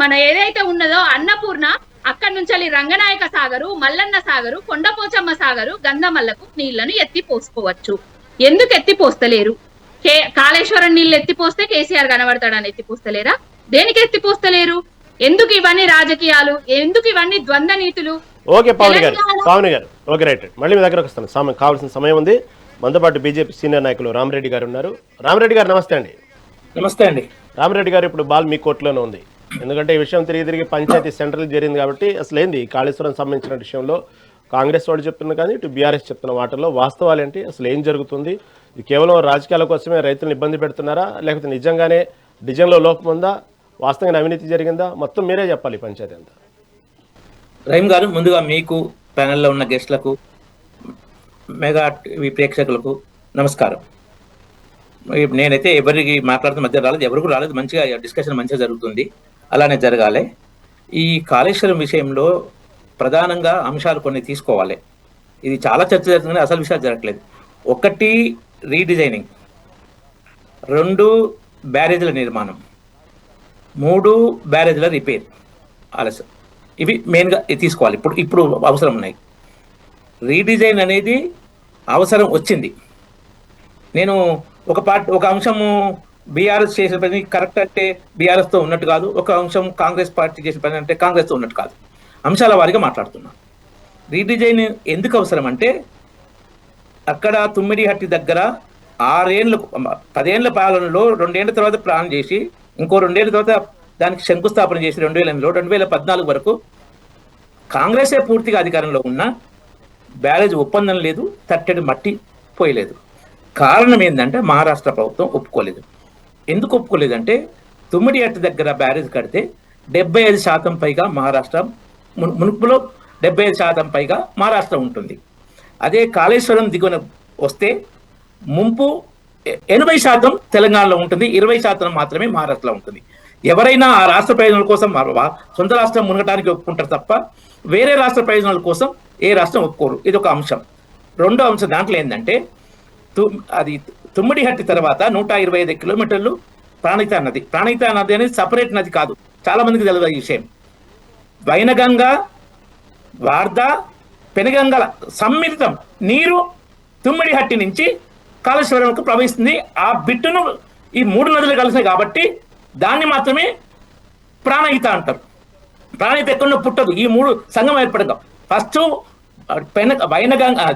మన ఏదైతే ఉన్నదో అన్నపూర్ణ, అక్కడి నుంచి రంగనాయక సాగరు, మల్లన్న సాగరు, కొండపోచమ్మ సాగరు, గంధమల్లకు నీళ్లను ఎత్తిపోసుకోవచ్చు. ఎందుకు ఎత్తిపోస్తలేరు? కాళేశ్వరం నీళ్ళు ఎత్తిపోస్తే కేసీఆర్ కనబడతాడని ఎత్తిపోస్తలేరా? దేనికి ఎత్తిపోస్తలేరు? ఎందుకు ఇవన్నీ రాజకీయాలు? ఎందుకు ఇవన్నీ ద్వంద్వ నీతులు? ఓకే పావని గారు ఓకే రైట్. మళ్ళీ మీ దగ్గరకు వస్తాను, కావాల్సిన సమయం ఉంది. మనతో పాటు బీజేపీ సీనియర్ నాయకులు రామరెడ్డి గారు ఉన్నారు. రామరెడ్డి గారు నమస్తే అండి. నమస్తే అండి. రామరెడ్డి గారు, ఇప్పుడు బాల్ మీ కోర్టులోనే ఉంది. ఎందుకంటే ఈ విషయం తిరిగి పంచాయతీ సెంట్రల్ జరిగింది కాబట్టి అసలు ఏంది కాళేశ్వరం సంబంధించిన విషయంలో కాంగ్రెస్ వాళ్ళు చెప్తున్నారు కానీ ఇటు బీఆర్ఎస్ చెప్తున్న వాటిల్లో వాస్తవాలు ఏంటి, అసలు ఏం జరుగుతుంది? ఇది కేవలం రాజకీయాల కోసమే రైతులను ఇబ్బంది పెడుతున్నారా, లేకపోతే నిజంగానే డిజైన్లో లోపం ఉందా, వాస్తవంగా అవినీతి జరిగిందా? మొత్తం మీరే చెప్పాలి పంచాయతీ అంతా. రహీం గారు, ముందుగా మీకు, ప్యానెల్లో ఉన్న గెస్ట్లకు, మెగా టీవీ ప్రేక్షకులకు నమస్కారం. నేనైతే ఎవరికి మాట్లాడుతున్న మధ్య రాలేదు, ఎవరికి రాలేదు. మంచిగా డిస్కషన్ మంచిగా జరుగుతుంది, అలానే జరగాలి. ఈ కాళేశ్వరం విషయంలో ప్రధానంగా అంశాలు కొన్ని తీసుకోవాలి. ఇది చాలా చర్చ జరుగుతుంది, అసలు విషయాలు జరగట్లేదు. 1 రీడిజైనింగ్, 2 బ్యారేజ్ల నిర్మాణం, 3 బ్యారేజ్ల రిపేర్ ఆలస్యం. ఇవి మెయిన్గా తీసుకోవాలి. ఇప్పుడు అవసరం ఉన్నాయి. రీడిజైన్ అనేది అవసరం వచ్చింది. నేను ఒక అంశము బీఆర్ఎస్ చేసిన పని కరెక్ట్ అంటే బీఆర్ఎస్తో ఉన్నట్టు కాదు, ఒక అంశం కాంగ్రెస్ పార్టీ చేసిన పని అంటే కాంగ్రెస్తో ఉన్నట్టు కాదు, అంశాల వారిగా మాట్లాడుతున్నాను. రీడిజైన్ ఎందుకు అవసరం అంటే అక్కడ తుమ్మిడిహట్టి దగ్గర 10 ఏళ్ల పాలనలో 2 ఏళ్ల తర్వాత ప్లాన్ చేసి ఇంకో 2 ఏళ్ల తర్వాత దానికి శంకుస్థాపన చేసి 2008లో 2014 వరకు కాంగ్రెసే పూర్తిగా అధికారంలో ఉన్న బ్యారేజ్ ఒప్పందం లేదు, తట్టెడు మట్టి పోయలేదు. కారణం ఏంటంటే మహారాష్ట్ర ప్రభుత్వం ఒప్పుకోలేదు. ఎందుకు ఒప్పుకోలేదంటే తుమ్మిడిహట్టి దగ్గర బ్యారేజ్ కడితే 75% పైగా మహారాష్ట్ర, మునుపులో 75% పైగా మహారాష్ట్ర ఉంటుంది. అదే కాళేశ్వరం దిగువన వస్తే ముంపు 80% తెలంగాణలో ఉంటుంది, 20% మాత్రమే మహారాష్ట్రలో ఉంటుంది. ఎవరైనా ఆ రాష్ట్ర ప్రయోజనాల కోసం సొంత రాష్ట్రం మునగటానికి ఒప్పుకుంటారు తప్ప వేరే రాష్ట్ర ప్రయోజనాల కోసం ఏ రాష్ట్రం ఒప్పుకోరు. ఇది ఒక అంశం. రెండో అంశం దాంట్లో ఏంటంటే అది తుమ్మిడిహట్టి తర్వాత 125 కిలోమీటర్లు ప్రాణహిత నది. ప్రాణహిత నది అనేది సపరేట్ నది కాదు, చాలా మందికి తెలియదు ఈ విషయం. వైనగంగ, వార్ధ, పెనుగంగల సమ్మిళితం నీరు తుమ్మిడిహట్టి నుంచి కాళేశ్వరంకు ప్రవహిస్తుంది. ఆ బిట్టును ఈ 3 నదులు కలిసినాయి కాబట్టి దాన్ని మాత్రమే ప్రాణహిత అంటారు. ప్రాణహిత ఎక్కడో పుట్టదు, ఈ 3 సంఘం ఏర్పడదు. ఫస్ట్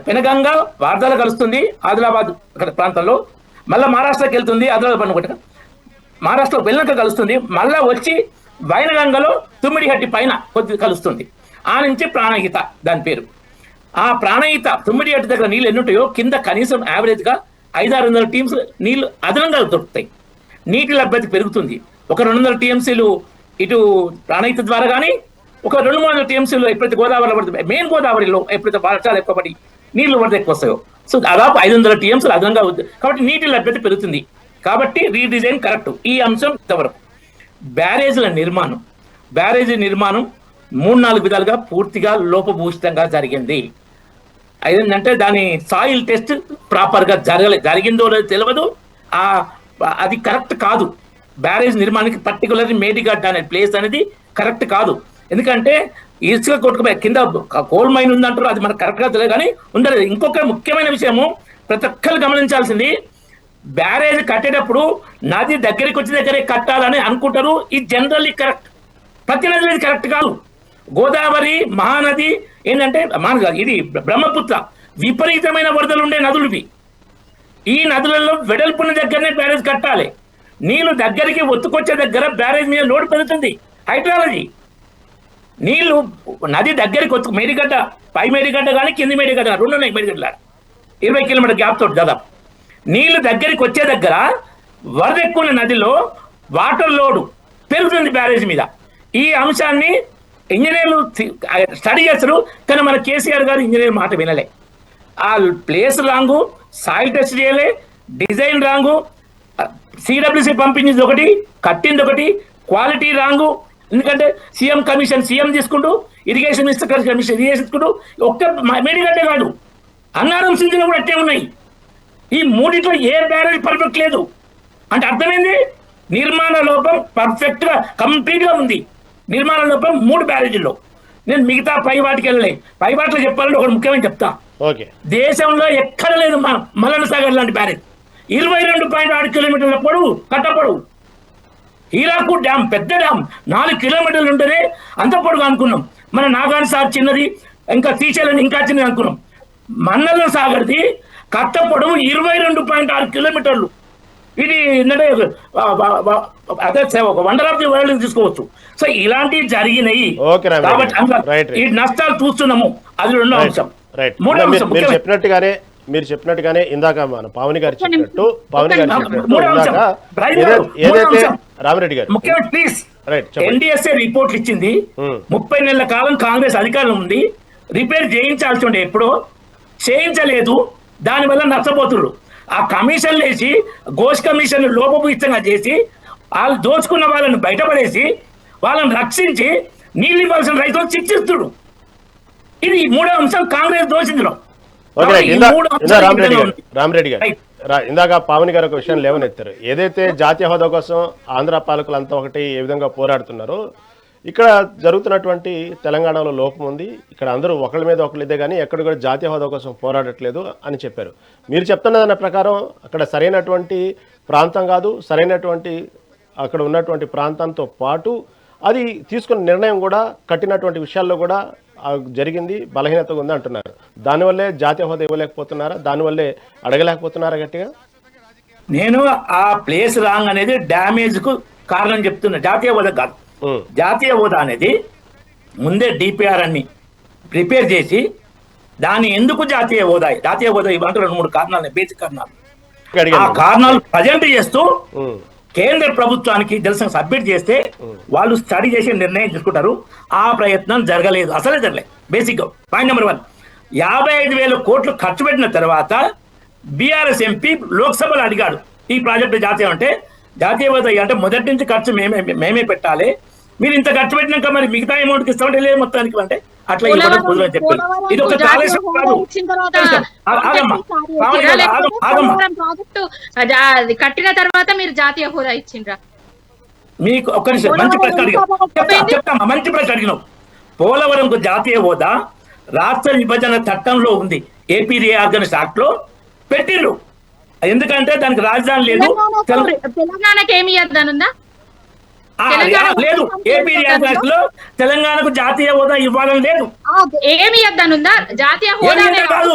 పెనగంగ వార్ధలో కలుస్తుంది ఆదిలాబాద్ ప్రాంతంలో, మళ్ళీ మహారాష్ట్రకి వెళ్తుంది, ఆదిలాబాద్ పన్నుకుంట మహారాష్ట్రలో వెళ్ళినాక కలుస్తుంది, మళ్ళా వచ్చి వైనగంగలో తుమ్మిడిహట్టి పైన కొద్ది కలుస్తుంది. ఆ నుంచి ప్రాణహిత దాని పేరు. ఆ ప్రాణహిత 9 ఏటి దగ్గర నీళ్ళు ఎన్ని ఉంటాయో కింద కనీసం యావరేజ్గా 500-600 టీమ్స్ నీళ్లు అదనంగా దొరుకుతాయి. నీటి లభ్యత పెరుగుతుంది. ఒక 200 టీఎంసీలు ఇటు ప్రాణహిత ద్వారా కానీ, ఒక 200-300 టీఎంసీలు ఎప్పుడైతే గోదావరిలో పడుతుంది, మెయిన్ గోదావరిలో ఎప్పుడైతే వర్షాలు ఎక్కువ పడి నీళ్లు పడితే ఎక్కువ వస్తాయో, సో దాదాపు 500 టీఎంసీలు అదనంగా అవుతుంది. కాబట్టి నీటి లభ్యత పెరుగుతుంది. కాబట్టి రీడిజైన్ కరెక్ట్. ఈ అంశం ఇంతవరకు. బ్యారేజీ నిర్మాణం 3-4 విధాలుగా పూర్తిగా లోపభూయిష్టంగా జరిగింది. అదేంటంటే దాని సాయిల్ టెస్ట్ ప్రాపర్గా జరిగిందో లేదో తెలియదు. అది కరెక్ట్ కాదు. బ్యారేజ్ నిర్మాణానికి పర్టికులర్ మేడిగడ్డ అనే ప్లేస్ అనేది కరెక్ట్ కాదు. ఎందుకంటే ఇసుక కొట్టుకుపోయి కింద కోల్ మైన్ ఉందంటారు, అది మనకు కరెక్ట్గా తెలియదు కానీ ఉండలేదు. ఇంకొక ముఖ్యమైన విషయము ప్రతి ఒక్కరు గమనించాల్సింది, బ్యారేజ్ కట్టేటప్పుడు నది దగ్గరికి వచ్చే దగ్గరే కట్టాలని అనుకుంటారు. ఇది జనరల్లీ కరెక్ట్. ప్రతి నది ఇది కరెక్ట్ కాదు. గోదావరి, మహానది ఏంటంటే ఇది బ్రహ్మపుత్ర విపరీతమైన వరదలు ఉండే నదులు ఇవి. ఈ నదులలో వెడల్పున్న దగ్గరనే బ్యారేజ్ కట్టాలి. నీళ్లు దగ్గరికి ఒత్తుకొచ్చే దగ్గర బ్యారేజ్ మీద లోడ్ పెరుగుతుంది. హైడ్రాలజీ నీళ్లు నది దగ్గరికి మేడిగడ్డ, పై మేడిగడ్డ కానీ కింది మేడిగడ్డ 2 ఉన్నాయి. మేడిగడ్డ 20 కిలోమీటర్ గ్యాప్ తోటి దాదాపు నీళ్లు దగ్గరికి వచ్చే దగ్గర వరద ఎక్కువ నదిలో వాటర్ లోడ్ పెరుగుతుంది బ్యారేజ్ మీద. ఈ అంశాన్ని ఇంజనీర్లు స్టడీ చేస్తారు, కానీ మన కేసీఆర్ గారు ఇంజనీర్ మాట వినలే. ఆ ప్లేస్ రాంగు, సాయిల్ టెస్ట్ చేయలే, డిజైన్ రాంగు, సిడబ్ల్యూసి పంపించింది ఒకటి, కట్టింది ఒకటి, క్వాలిటీ రాంగు. ఎందుకంటే సీఎం తీసుకుంటూ, ఇరిగేషన్ మినిస్టర్ కమిషన్ ఇరిగేషన్ తీసుకుంటూ, ఒక్క మేడిగడ్డే కాదు అన్నారం సింధిలో కూడా అట్టే ఉన్నాయి. ఈ మూడిట్లో ఏ బ్యారేజ్ పర్ఫెక్ట్ లేదు అంటే అర్థమైంది. నిర్మాణ లోపం పర్ఫెక్ట్గా కంప్లీట్గా ఉంది. నిర్మాణ లోపం 3 బ్యారేజీల్లో. నేను మిగతా పై వాటికి వెళ్ళలే. పై వాటిలో చెప్పాలంటే ఒకటి ముఖ్యమైన చెప్తా. దేశంలో ఎక్కడ లేదు మల్లన్న సాగర్ లాంటి బ్యారేజ్. 22.6 కిలోమీటర్ల పొడవు, కట్ట పొడవు. హీరాకూడ్ డ్యామ్ పెద్ద డ్యామ్ 4 కిలోమీటర్లు ఉంటేనే అంత పొడుగు అనుకున్నాం. మన నాగార్జున సాగర్ చిన్నది, ఇంకా శ్రీశైలం ఇంకా చిన్నది అనుకున్నాం. మల్లన్న సాగర్ది కట్ట పొడవు 22.6 కిలోమీటర్లు. ఇది ఏంటంటే అదే ఒక వండర్ ఆఫ్ ది వరల్డ్ తీసుకోవచ్చు. సో ఇలాంటివి జరిగినాయి కాబట్టి ఈ నష్టాలు చూస్తున్నాము. అది 2వ అంశం. 3వ అంశం మీరు చెప్పినట్టుగానే ఇందాక మన పావని గారు చెప్పినట్టు రామిరెడ్డి గారు ముఖ్యమంత్రి ప్లీజ్ ఎన్డీఎస్ఏ రిపోర్ట్లు ఇచ్చింది. 30 నెలల కాలం కాంగ్రెస్ అధికారంలో ఉంది. రిపేర్ చేయించాల్సి ఉండే, ఎప్పుడో చేయించలేదు. దానివల్ల నష్టపోతున్నారు. ఆ కమిషన్లు వేసి ఘోష్ కమిషన్ లోపభూయిష్టంగా చేసి వాళ్ళు దోచుకున్న వాళ్ళని బయటపడేసి వాళ్ళని రక్షించి నీళ్ళు ఇవ్వాల్సిన రైతులు శిక్షిస్తుడు. ఇది 3వ అంశం కాంగ్రెస్ దోషించడం. రామిరెడ్డి గారు ఇందాక పావని గారు ఒక విషయం లేవనెత్తారు. ఏదైతే జాతీయ హోదా కోసం ఆంధ్ర పాలకులంతా ఒకటి ఏ విధంగా పోరాడుతున్నారో, ఇక్కడ జరుగుతున్నటువంటి తెలంగాణలో లోపం ఉంది. ఇక్కడ అందరూ ఒకళ్ళ మీద ఒకళ్ళు ఇదే కానీ ఎక్కడ కూడా జాతీయ హోదా కోసం పోరాడట్లేదు అని చెప్పారు. మీరు చెప్తున్న దాని ప్రకారం అక్కడ సరైనటువంటి ప్రాంతం కాదు, సరైనటువంటి అక్కడ ఉన్నటువంటి ప్రాంతంతో పాటు అది తీసుకున్న నిర్ణయం కూడా కట్టినటువంటి విషయాల్లో కూడా జరిగింది, బలహీనతగా ఉంది అంటున్నారు. దానివల్లే జాతీయ హోదా ఇవ్వలేకపోతున్నారా? దానివల్లే అడగలేకపోతున్నారా గట్టిగా? నేను ఆ ప్లేస్ రాంగ్ అనేది డ్యామేజ్ కు కారణం చెప్తున్నా, జాతీయ హోదా కాదు. జాతీయ హోదా అనేది ముందే డిపిఆర్ అన్ని ప్రిపేర్ చేసి దాన్ని ఎందుకు జాతీయ హోదా ఇవ్వాలంటే 2-3 కారణాలు, బేసిక్ కారణాలు. ఆ కారణాలు ప్రజెంట్ చేస్తూ కేంద్ర ప్రభుత్వానికి జలసంఘ సబ్మిట్ చేస్తే వాళ్ళు స్టడీ చేసి నిర్ణయం తీసుకుంటారు. ఆ ప్రయత్నం జరగలేదు, అసలే జరగలేదు. బేసిక్ పాయింట్ నెంబర్ 1, 55,000 కోట్లు ఖర్చు పెట్టిన తర్వాత బీఆర్ఎస్ ఎంపీ లోక్సభలో అడిగాడు ఈ ప్రాజెక్టు జాతీయం అంటే జాతీయ హోదా అంటే మొదటి నుంచి ఖర్చు మేమే పెట్టాలి, మీరు ఇంత ఖర్చు పెట్టినాక మరి మిగతా అమౌంట్కి ఇస్తామంటే లేదు మొత్తానికి అంటే అట్లా ఇవ్వడం కుదరని చెప్పారు. ఇది ఒక కాళేశ్వరం కాదు. కట్టిన తర్వాత మీరు జాతీయ హోదా ఇచ్చిండ్రా? మీకు ఒక్క నిమిషం, మంచి ప్రశ్న అడిగినావు, మంచి ప్రశ్న అడిగినావు. పోలవరంకు జాతీయ హోదా రాష్ట్ర విభజన చట్టంలో ఉంది, ఏపీ రీఆర్గనైజేషన్ యాక్ట్ లో పెట్టిండ్రు. ఎందుకంటే దానికి రాజధాని లేదు. తెలంగాణకి ఏమి ఇవ్వద్దనుందా? లేదు, ఏపీ రీఆర్గనైజేషన్ లో తెలంగాణకు జాతీయ హోదా ఇవ్వాలని లేదు. ఏమి ఇవ్వద్దనుందా? జాతీయ హోదా కాదు,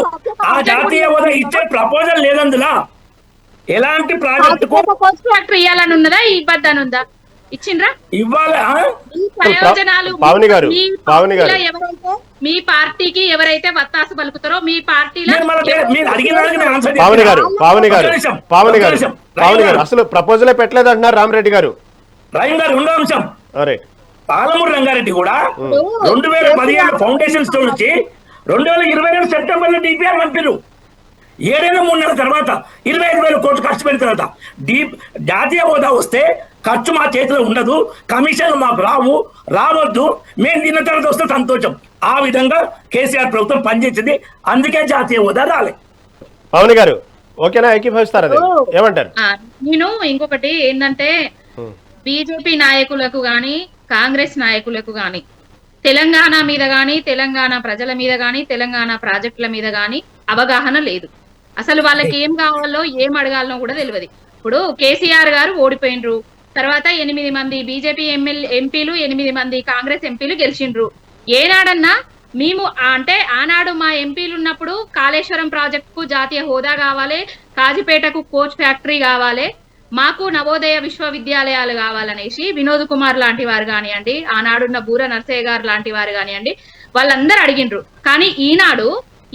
ఆ జాతీయ హోదా ఇచ్చే ప్రపోజల్ లేదందులో. ఎలాంటి ప్రాజెక్టు ఇవ్వాలని ఉన్నదా, ఇవ్వద్దనుందా? ఇచ్చిండ్రా? ఇవ్వాలి. మీ ప్రయోజనాలు పావని గారు, మీ పావని గారు. పార్టీలో ఎవరైతే మీ పార్టీకి ఎవరైతే వత్తాసు పలుకుతారో మీ పార్టీలో మీరు అడిగిన దానికి నేను ఆన్సర్ పావని గారు, చెప్తున్నా. పావని గారు, ఒక్క నిమిషం, పావని ఒక్క గారు, నిమిషం. పావని గారు అసలు ప్రపోజలే పెట్టలేదు అంటున్నారు రామరెడ్డి గారు. రహీం గారు రెండో అంశం, అరే పాలమూరు రంగారెడ్డి కూడా 2017 ఫౌండేషన్ స్టోర్ నుంచి 2022 సెప్టెంబర్ లో డిపిఆర్ పంపిరు. 7 నెలల తర్వాత 25,000 కోట్లు ఖర్చు పెట్టిన తర్వాత జాతీయ హోదా వస్తే ఖర్చు మా చేతిలో ఉండదు, కమిషన్లు మాకు రావద్దు, మేము తిన్న తర్వాత వస్తే సంతోషం. ఆ విధంగా కేసీఆర్ ప్రభుత్వం పనిచేసింది, అందుకే జాతీయ హోదా రాలే. పావని గారు ఓకేనా, ఏకీభవిస్తారు అది ఏమంటారు? నేను ఇంకొకటి ఏంటంటే బీజేపీ నాయకులకు గాని కాంగ్రెస్ నాయకులకు గాని తెలంగాణ మీద గాని తెలంగాణ ప్రజల మీద గాని తెలంగాణ ప్రాజెక్టుల మీద గాని అవగాహన లేదు. అసలు వాళ్ళకి ఏం కావాలో ఏం అడగాలనో కూడా తెలియదు. ఇప్పుడు కేసీఆర్ గారు ఓడిపోయినరు, తర్వాత 8 మంది బీజేపీ ఎంపీలు 8 మంది కాంగ్రెస్ ఎంపీలు గెలిచిండ్రు. ఏనాడన్నా మేము అంటే ఆనాడు మా ఎంపీలు ఉన్నప్పుడు కాళేశ్వరం ప్రాజెక్టుకు జాతీయ హోదా కావాలి, కాజిపేటకు కోచ్ ఫ్యాక్టరీ కావాలి, మాకు నవోదయ విశ్వవిద్యాలయాలు కావాలనేసి వినోద్ కుమార్ లాంటి వారు కానివ్వండి, ఆనాడున్న బూర నర్సయ్య గారు లాంటి వారు కానివ్వండి, వాళ్ళందరూ అడిగిండ్రు. కానీ ఈనాడు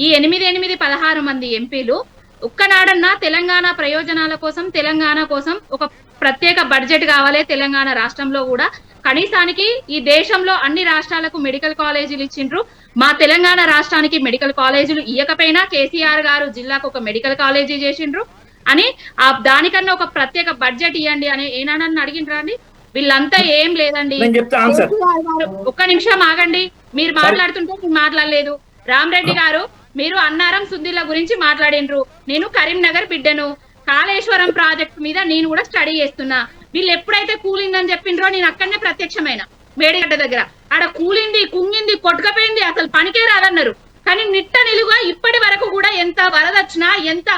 ఈ 16 మంది ఎంపీలు ఒక్కనాడన్నా తెలంగాణ ప్రయోజనాల కోసం తెలంగాణ కోసం ఒక ప్రత్యేక బడ్జెట్ కావాలి, తెలంగాణ రాష్ట్రంలో కూడా కనీసానికి ఈ దేశంలో అన్ని రాష్ట్రాలకు మెడికల్ కాలేజీలు ఇచ్చిండ్రు, మా తెలంగాణ రాష్ట్రానికి మెడికల్ కాలేజీలు ఇయ్యకపోయినా కేసీఆర్ గారు జిల్లాకు ఒక మెడికల్ కాలేజీ చేసిండ్రు అని దానికన్నా ఒక ప్రత్యేక బడ్జెట్ ఇవ్వండి అని ఏనాడని అడిగిండ్రా అండి? వీళ్ళంతా ఏం లేదండి. ఒక్క నిమిషం ఆగండి, మీరు మాట్లాడుతుంటే నేను మాట్లాడలేదు. రామరెడ్డి గారు మీరు అన్నారం సుందిల గురించి మాట్లాడిండ్రు, నేను కరీంనగర్ బిడ్డను, కాళేశ్వరం ప్రాజెక్ట్ మీద నేను కూడా స్టడీ చేస్తున్నా. వీళ్ళు ఎప్పుడైతే కూలిందని చెప్పిండ్రో నేను అక్కడనే ప్రత్యక్షమైన మేడిగడ్డ దగ్గర, ఆడ కూలింది కుంగింది కొట్టుకపోయింది అసలు పనికే రాదన్నారు. కానీ నిట్ట నిలుగా ఇప్పటి వరకు కూడా ఎంత వరదొచ్చినా ఎంత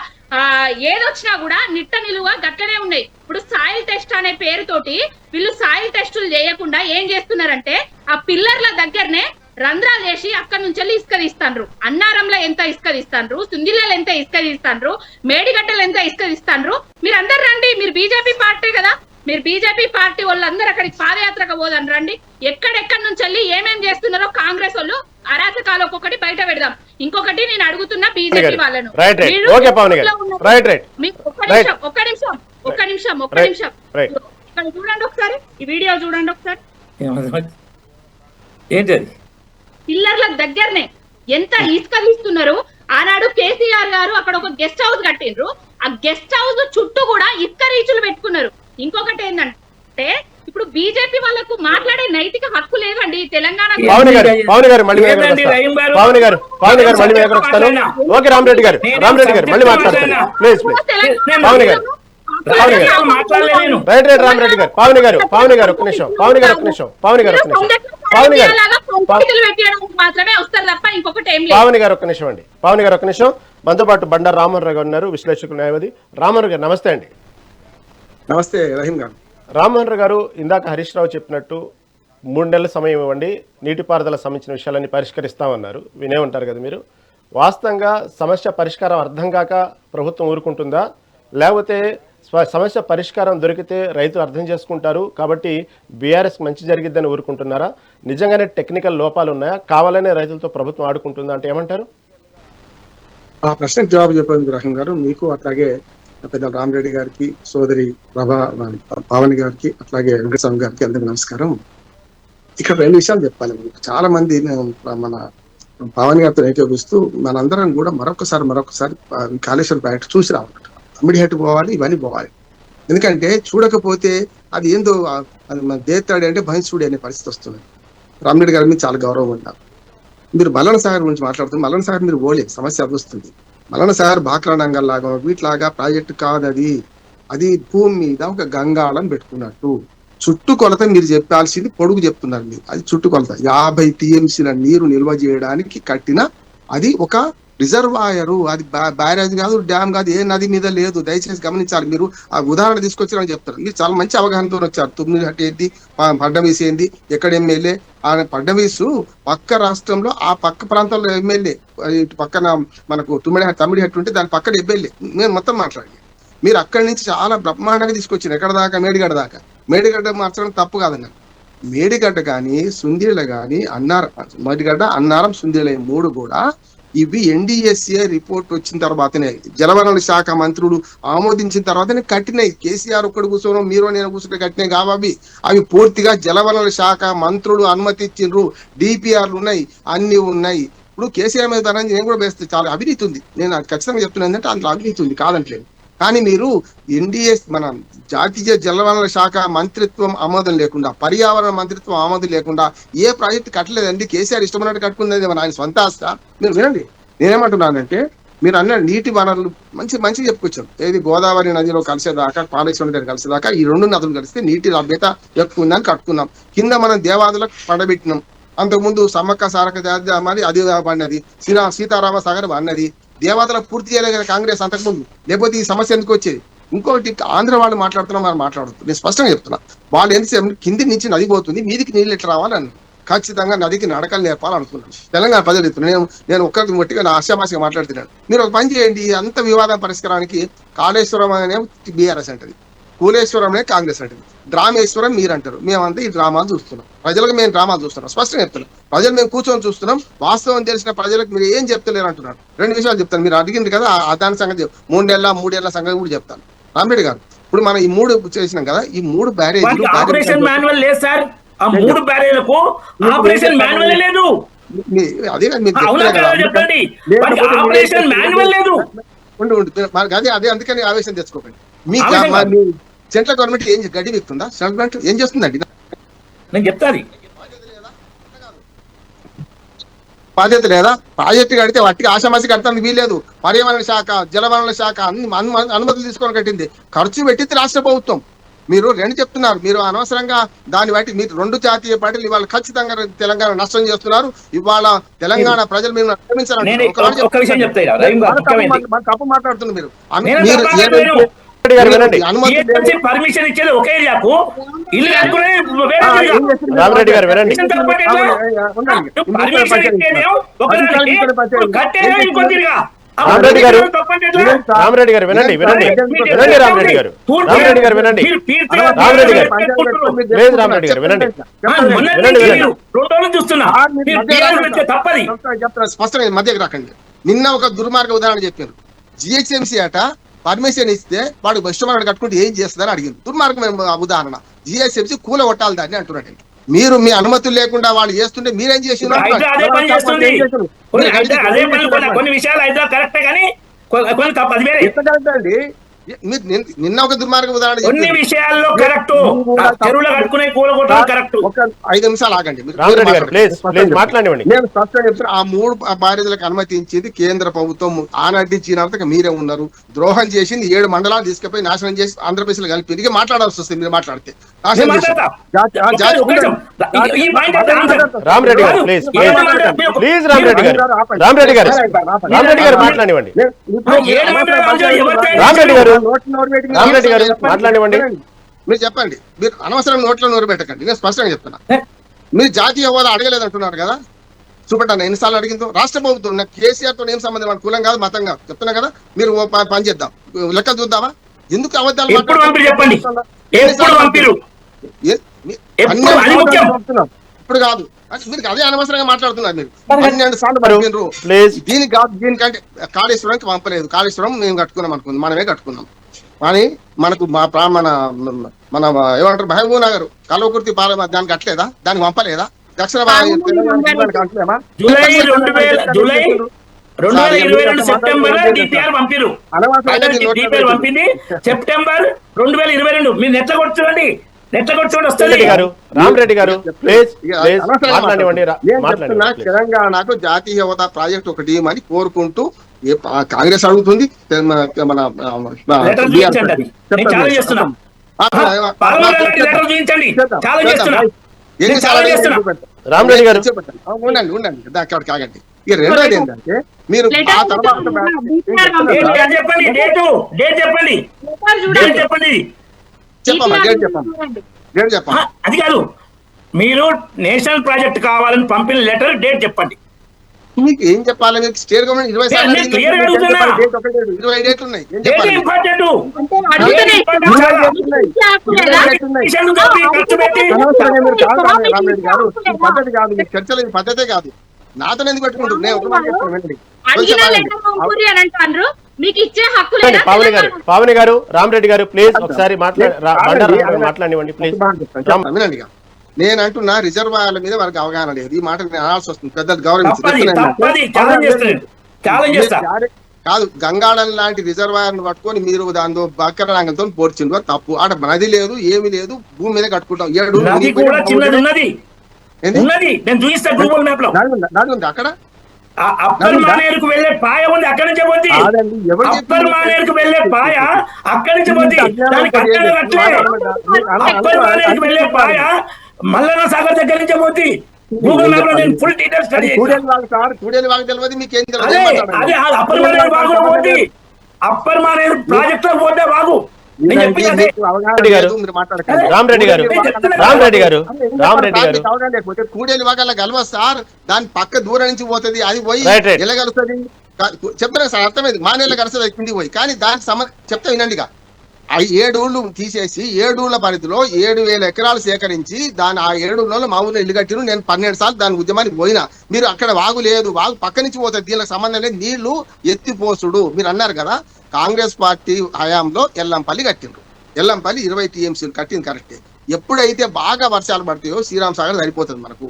ఏదొచ్చినా కూడా నిట్ట నిలువ గట్లనే ఉన్నాయి. ఇప్పుడు సాయిల్ టెస్ట్ అనే పేరుతోటి వీళ్ళు సాయిల్ టెస్టులు చేయకుండా ఏం చేస్తున్నారంటే ఆ పిల్లర్ల దగ్గరనే రంధ్రాలు చేసి అక్కడి నుంచి వెళ్ళి ఇసుక తీస్తాండ్రు. అన్నారంలో ఎంత ఇసుక తీస్తాండ్రు, సుందిలలో ఎంత ఇసుక తీస్తాండ్రు, మేడిగడ్డలు ఎంత ఇసుక తీస్తాండ్రు. మీరు అందరు రండి, మీరు బీజేపీ పార్టీ కదా, మీరు బీజేపీ పార్టీ వాళ్ళందరూ అక్కడికి పాదయాత్రకు పోదని రండి. ఎక్కడెక్కడి నుంచి వెళ్ళి ఏమేం చేస్తున్నారో కాంగ్రెస్ వాళ్ళు అరాచకాలు ఒక్కొక్కటి బయట పెడదాం. ఇంకొకటి నేను అడుగుతున్నా బీజేపీ వాళ్ళను, ఒక్క నిమిషం ఇక్కడ చూడండి ఒకసారి, ఈ వీడియో చూడండి ఒకసారి. ఏంటది? పిల్లర్ల దగ్గరనే ఎంత ఇసుక తీస్తున్నారు. ఆనాడు కేసీఆర్ గారు అక్కడ ఒక గెస్ట్ హౌస్ కట్టిండ్రు, ఆ గెస్ట్ హౌస్ చుట్టూ కూడా ఇసుక రీచులు పెట్టుకున్నారు. ఇంకొకటి ఏంటంటే ఇప్పుడు బీజేపీ వాళ్ళకు మాట్లాడే నైతిక హక్కు లేవండి తెలంగాణ. పావని గారు ఒక్క నిమిషం అండి, పావని గారు ఒక్క నిమిషం. మనతో పాటు బండారు రామోహన్ రావు గారు ఉన్నారు, విశ్లేషకులు న్యాయవాది. రామోహన్ గారు నమస్తే అండి. నమస్తే రహీం గారు. రామోహన్ గారు ఇందాక హరీష్ రావు చెప్పినట్టు 3 నెలల సమయం ఇవ్వండి, నీటిపారుదల సంబంధించిన విషయాలన్నీ పరిష్కరిస్తామన్నారు. వినే ఉంటారు కదా మీరు. వాస్తవంగా సమస్య పరిష్కారం అర్థం కాక ప్రభుత్వం ఊరుకుంటుందా, లేకపోతే సమస్య పరిష్కారం దొరికితే రైతులు అర్థం చేసుకుంటారు కాబట్టి బీఆర్ఎస్ మంచి జరిగిద్దని ఊరుకుంటున్నారా? నిజంగానే టెక్నికల్ లోపాలు ఉన్నాయా, కావాలనే రైతులతో ప్రభుత్వం ఆడుకుంటుందా అంటే ఏమంటారు? ఆ ప్రశ్నకు జవాబు చెప్పేందుకు రహీం గారు మీకు, అట్లాగే పెద్ద రామరెడ్డి గారికి, సోదరి పావని గారికి, అట్లాగే వెంకటస్వామి గారికి అందరికీ నమస్కారం. ఇక్కడ 2 విషయాలు చెప్పాలి. చాలా మంది మన పావని గారితో ఏకీభవిస్తూ మనందరం కూడా మరొకసారి కాళేశ్వరం ప్రాజెక్ట్ చూసి రావాలంట. ఇమ్మీడియట్ పోవాలి, ఇవన్నీ పోవాలి. ఎందుకంటే చూడకపోతే అది ఏందో అది మన దేత్తాడు అంటే భయంసుడి అనే పరిస్థితి వస్తుంది. రామరెడ్డి గారి మీద చాలా గౌరవం ఉన్నారు. మీరు మల్లన సాగర్ గురించి మాట్లాడుతున్నారు. మల్లన సాగర్ మీరు పోలేదు, సమస్య అది వస్తుంది. మల్లన సాగర్ బాక్రానంగల్ లాగా వీటిలాగా ప్రాజెక్టు కాదు, అది భూమి మీద ఒక గంగాళం పెట్టుకున్నట్టు. చుట్టుకొలత మీరు చెప్పాల్సింది పొడుగు చెప్తున్నారు మీరు, అది చుట్టుకొలత 50 TMCల నీరు నిల్వ చేయడానికి కట్టిన అది ఒక రిజర్వాయరు, అది బ్యారేజ్ కాదు, డ్యామ్ కాదు, ఏ నది మీద లేదు. దయచేసి గమనించాలి. మీరు ఆ ఉదాహరణ తీసుకొచ్చారని చెప్తారు. మీరు చాలా మంచి అవగాహనతో వచ్చారు. తుమ్మిడిహట్టి ఏంటి, ఫడ్నవీస్ ఏంది, ఎక్కడ ఎమ్మెల్యే. ఆ ఫడ్నవీస్ పక్క రాష్ట్రంలో ఆ పక్క ప్రాంతంలో ఎమ్మెల్యే, ఇటు పక్కన మనకు తమ్మిడిహట్టి ఉంటే దాని పక్కన ఎమ్మెల్యే. మేము మొత్తం మాట్లాడి మీరు అక్కడి నుంచి చాలా బ్రహ్మాండంగా తీసుకొచ్చారు. ఎక్కడ దాకా? మేడిగడ్డ దాకా. మేడిగడ్డ మార్చడం తప్పు కాదన్నారు. మేడిగడ్డ కానీ సుందీల కానీ మేడిగడ్డ అన్నారం సుందీల 3 కూడా ఇవి NDSA రిపోర్ట్ వచ్చిన తర్వాతనే జలవనరుల శాఖ మంత్రులు ఆమోదించిన తర్వాతనే కట్టినాయి. కేసీఆర్ ఒక్కడు కూర్చోవడం మీరు నేను కూర్చుంటే కట్టినాయి కావు. అవి పూర్తిగా జలవనరుల శాఖ మంత్రులు అనుమతి ఇచ్చిండ్రు. DPRలు ఉన్నాయి, అన్ని ఉన్నాయి. ఇప్పుడు కేసీఆర్ మీద నేను కూడా వేస్తే చాలా అవినీతి ఉంది. నేను అది ఖచ్చితంగా చెప్తున్నాను, ఏంటంటే అందులో అవినీతి ఉంది కాదంటలేదు. కానీ మీరు NDS మన జాతీయ జలవనరుల శాఖ మంత్రిత్వం ఆమోదం లేకుండా, పర్యావరణ మంత్రిత్వం ఆమోదం లేకుండా ఏ ప్రాజెక్టు కట్టలేదండి. కేసీఆర్ ఇష్టమైనట్టు కట్టుకున్నది ఆయన సొంత ఆస్త. మీరు వినండి, నేనేమంటున్నానంటే మీరు అన్న నీటి వనరులు మంచిగా చెప్పుకొచ్చారు. ఏది గోదావరి నదిలో కలిసేదాకా, కాళేశ్వరం దగ్గర కలిసేదాకా ఈ 2 నదులు కలిస్తే నీటి లభ్యత ఎక్కువ ఉందని కట్టుకున్నాం. కింద మనం దేవాదులకు పడబెట్టినాం. అంతకుముందు సమ్మక్క సారక మరి అది పడినది, సీతారామ సాగర్ అన్నది. దేవాదులకు పూర్తి చేయలేదు కదా కాంగ్రెస్ అంతకుముందు, లేకపోతే ఈ సమస్య ఎందుకు వచ్చేది. ఇంకొకటి ఆంధ్ర వాళ్ళు మాట్లాడుతున్నాం, మనం మాట్లాడుతున్నాం. నేను స్పష్టంగా చెప్తున్నా, వాళ్ళు ఎంతసేపు కింది నుంచి నది పోతుంది, మీదికి నీళ్ళు ఎట్లా రావాలని ఖచ్చితంగా నదికి నడకలు నేర్పాలనుకున్నాను. తెలంగాణ ప్రజలు చెప్తున్నాను. నేను ఒక్కరికి మొట్టిగా నా ఆశామాసిగా మాట్లాడుతున్నాను. మీరు ఒక పని చేయండి, అంత వివాదం పరిష్కారానికి కాళేశ్వరం అనే BRS అంటది, కూలేశ్వరం అనే కాంగ్రెస్ అంటది, డ్రామేశ్వరం మీరు అంటారు. మేమంతా ఈ డ్రామాలు చూస్తున్నాం. ప్రజలకు మేము డ్రామాలు చూస్తున్నాం. స్పష్టంగా చెప్తున్నాం, ప్రజలు మేము కూర్చొని చూస్తున్నాం. వాస్తవం తెలిసిన ప్రజలకు మీరు ఏం చెప్తలేరు అంటున్నారు. 2 విషయాలు చెప్తాను. మీరు అడిగింది కదా, దాని సంగతి 3 ఏళ్ల సంగతి కూడా చెప్తాను. రామిరెడ్డి గారు, ఇప్పుడు మనం ఈ 3 చేసినాం కదా, ఈ 3 బ్యారేజీలు ఆపరేషన్ మాన్యువల్ లేదు సార్. ఆ 3 బ్యారేజీలకు ఆపరేషన్ మాన్యువల్ లేదు. అదే చెప్పండి, ఆపరేషన్ మాన్యువల్ లేదు. అదే అందుకని ఆవేశం తెచ్చుకోకండి. మీ సెంట్రల్ గవర్నమెంట్ ఏం గడ్డి వ్యక్తుందా? సెంట్రల్ గవర్నమెంట్ ఏం చేస్తుందండి? నేను చెప్తాను, బాధ్యత లేదా? ప్రాజెక్టు కడితే వాటికి ఆశామాసి కడతానికి వీల్లేదు. పర్యావరణ శాఖ, జలవనరుల శాఖ అన్ని అనుమతులు తీసుకొని కట్టింది. ఖర్చు పెట్టింది రాష్ట్ర ప్రభుత్వం. మీరు 2 చెప్తున్నారు. మీరు అనవసరంగా దాన్ని బట్టి మీరు 2 జాతీయ పార్టీలు ఇవాళ ఖచ్చితంగా తెలంగాణ నష్టం చేస్తున్నారు. ఇవాళ తెలంగాణ ప్రజలు మీరు తప్పు మాట్లాడుతున్నారు. మీరు పర్మిషన్ ఇచ్చేది ఒక ఏరియాకు, ఇల్లు రామిరెడ్డి గారు వినండి. రామిరెడ్డి గారు వినండి. రామిరెడ్డి గారు వినండి. లేదు రామిరెడ్డి గారు వినండి. స్పష్టంగా మధ్యకి రాకండి. నిన్న ఒక దుర్మార్గ ఉదాహరణ చెప్పారు. GHMC అట పర్మిషన్ ఇస్తే వాడు ఇష్టమైన కట్టుకుంటే ఏం చేస్తుందని అడిగింది. దుర్మార్గమైన ఉదాహరణ. GHMC కూల కొట్టాలి దాన్ని అంటున్నాడు. మీరు మీ అనుమతులు లేకుండా వాళ్ళు చేస్తుంటే మీరేం చేసినారు? కొన్ని విషయాలు అయితే కరెక్టే కానీ నిన్న ఒక దుర్మార్గ ఉదాహరణ కొన్ని విషయాల్లో కరెక్ట్. చెరువులు కట్టుకునే కూలగొట్టడం కరెక్ట్. ఒక 5 నిమిషాలు ఆగండి. నేను స్పష్టంగా చెప్తున్నా, ఆ 3 బ్యారేజీలకు అనుమతించింది కేంద్ర ప్రభుత్వం. ఆనడ్డించిన మీరే ఉన్నారు. ద్రోహం చేసింది 7 మండలాలు తీసుకుపోయి నాశనం చేసి ఆంధ్రప్రదేశ్ లో కలిపి తిరిగి మాట్లాడాల్సి వస్తుంది. మీరు మాట్లాడితే రామిరెడ్డి గారు ప్లీజ్ రామిరెడ్డి గారు మాట్లాడివ్వండి. రామిరెడ్డి గారు మాట్లాడివ్వండి. మీరు చెప్పండి. మీరు అనవసరం నోట్లో నోరు పెట్టకండి. నేను స్పష్టంగా చెప్తున్నా. మీరు జాతీయ హోదా అడగలేదు అంటున్నారు కదా. చూపెట్టాను ఎన్నిసార్లు అడిగిందో. రాష్ట్ర ప్రభుత్వం కేసీఆర్ తో ఏం సంబంధం? మన కులం కాదు, మతం కాదు. చెప్తున్నా కదా. మీరు పని చేద్దాం, లెక్కలు చూద్దామా? ఎందుకు అబద్ధాలు ఇప్పుడు కాదు. మీరు అదే అనవసరంగా మాట్లాడుతున్నారు. మీరు 12 సార్లు పంపినరు. దీనికి కాదు, దీనికంటే కాళేశ్వరానికి పంపలేదు. కాళేశ్వరం మేము కట్టుకున్నాం అనుకుంది, మనమే కట్టుకున్నాం. కానీ మనకు మన ఏమంటారు మహబూబ్ నగర్ కల్వకుర్తి పాలెం దానికి కట్టలేదా? దానికి పంపలేదా? దక్షిణ సెప్టెంబర్ 2022 మీరు నెట్ల కొట్టుకోండి. రామిరెడ్డి గారు తెలంగాణకు జాతీయ హోదా ప్రాజెక్ట్ ఒకటి అని కోరుకుంటూ కాంగ్రెస్ అడుగుతుంది. మన రామిరెడ్డి గారు ఉండండి అక్కడ కాగండి. ఇక రెండోది ఏంటంటే మీరు ఆ తర్వాత అది కాదు, మీరు నేషనల్ ప్రాజెక్ట్ కావాలని పంపిన లెటర్ డేట్ చెప్పండి. మీకు ఏం చెప్పాలి? మీకు స్టేట్ గవర్నమెంట్ 20 సార్లు నేను clear గా అడుగుతున్నా. 20 డేట్లు ఉన్నాయి. ఏం చెప్పాలి? ఇంపార్టెంట్ అనవసరంగా మీరు కాదు రామరెడ్డి గారు, ఈ పద్ధతి కాదు, మీ చర్చలు ఈ పద్ధతే కాదు. నాతో ఎందుకు పెట్టుకుంటారు? నేను ఒక మాట చెప్తాను వినండి. మీకు ఇచ్చే హక్కు చెప్పండి, పావని గారు రామరెడ్డి గారు ప్లీజ్ ఒకసారి మాట్లాడివ్వండి ప్లీజ్. వినండి ఇక. నేను అంటున్నా రిజర్వాయర్ల మీద వారికి అవగాహన లేదు. ఈ మాట నేను అనాల్సి వస్తుంది. పెద్దలు కాదు, గంగాళం లాంటి రిజర్వాయర్ పట్టుకొని మీరు దాంతో బక్కర రంగంతో పోర్చిండ్రు, తప్పు. ఆడ నది లేదు, ఏమి లేదు, భూమి మీద కట్టుకుంటాం. 7 అక్కడ అప్పర్ మానేరుకు వెళ్ళే పాయ ఉంది, అక్కడి నుంచే పోతుంది. అప్పర్ మానేరుకు వెళ్ళే పాయ అక్కడి నుంచి పోతుంది. అప్పర్ మానేరుకు వెళ్ళే పాయ మల్లన్న సాగర్ దగ్గర నుంచే పోతుంది. గూగుల్ మ్యాప్ లో నేను ఫుల్ డీటెయిల్స్ స్టడీ చేశాను. అదే అప్పర్ మానేరు బాగు పోతుంది. అప్పర్ మానేరు ప్రాజెక్ట్ లో పోతే బాగు. రామరెడ్డి గారు కూడేలు వాగల కలవ సార్, దాని పక్క దూరం నుంచి పోతుంది, అది పోయి ఎలా కలుస్తుంది చెప్తాను సార్, అర్థమైంది. మానేళ్ళ కలుస్తుంది కింది పోయి, కానీ దానికి చెప్తా వినండిగా. 7 ఊళ్ళు తీసేసి 7 ఊళ్ళ పరిధిలో 7,000 ఎకరాలు సేకరించి దాని ఆ 7 ఊళ్ళలో మా ఊళ్ళో ఇల్లు కట్టిను. నేను 12 సార్లు దాని ఉద్యమానికి పోయినా. మీరు అక్కడ వాగు లేదు, వాగు పక్క నుంచి పోతుంది, దీనికి సంబంధం లేదు. నీళ్లు ఎత్తిపోసుడు మీరు అన్నారు కదా, కాంగ్రెస్ పార్టీ హయాంలో ఎల్లంపల్లి కట్టిండ్రు. ఎల్లంపల్లి 20 టీఎంసీలు కట్టింది కరెక్టే. ఎప్పుడైతే బాగా వర్షాలు పడతాయో శ్రీరామ్ సాగర్ సరిపోతుంది మనకు.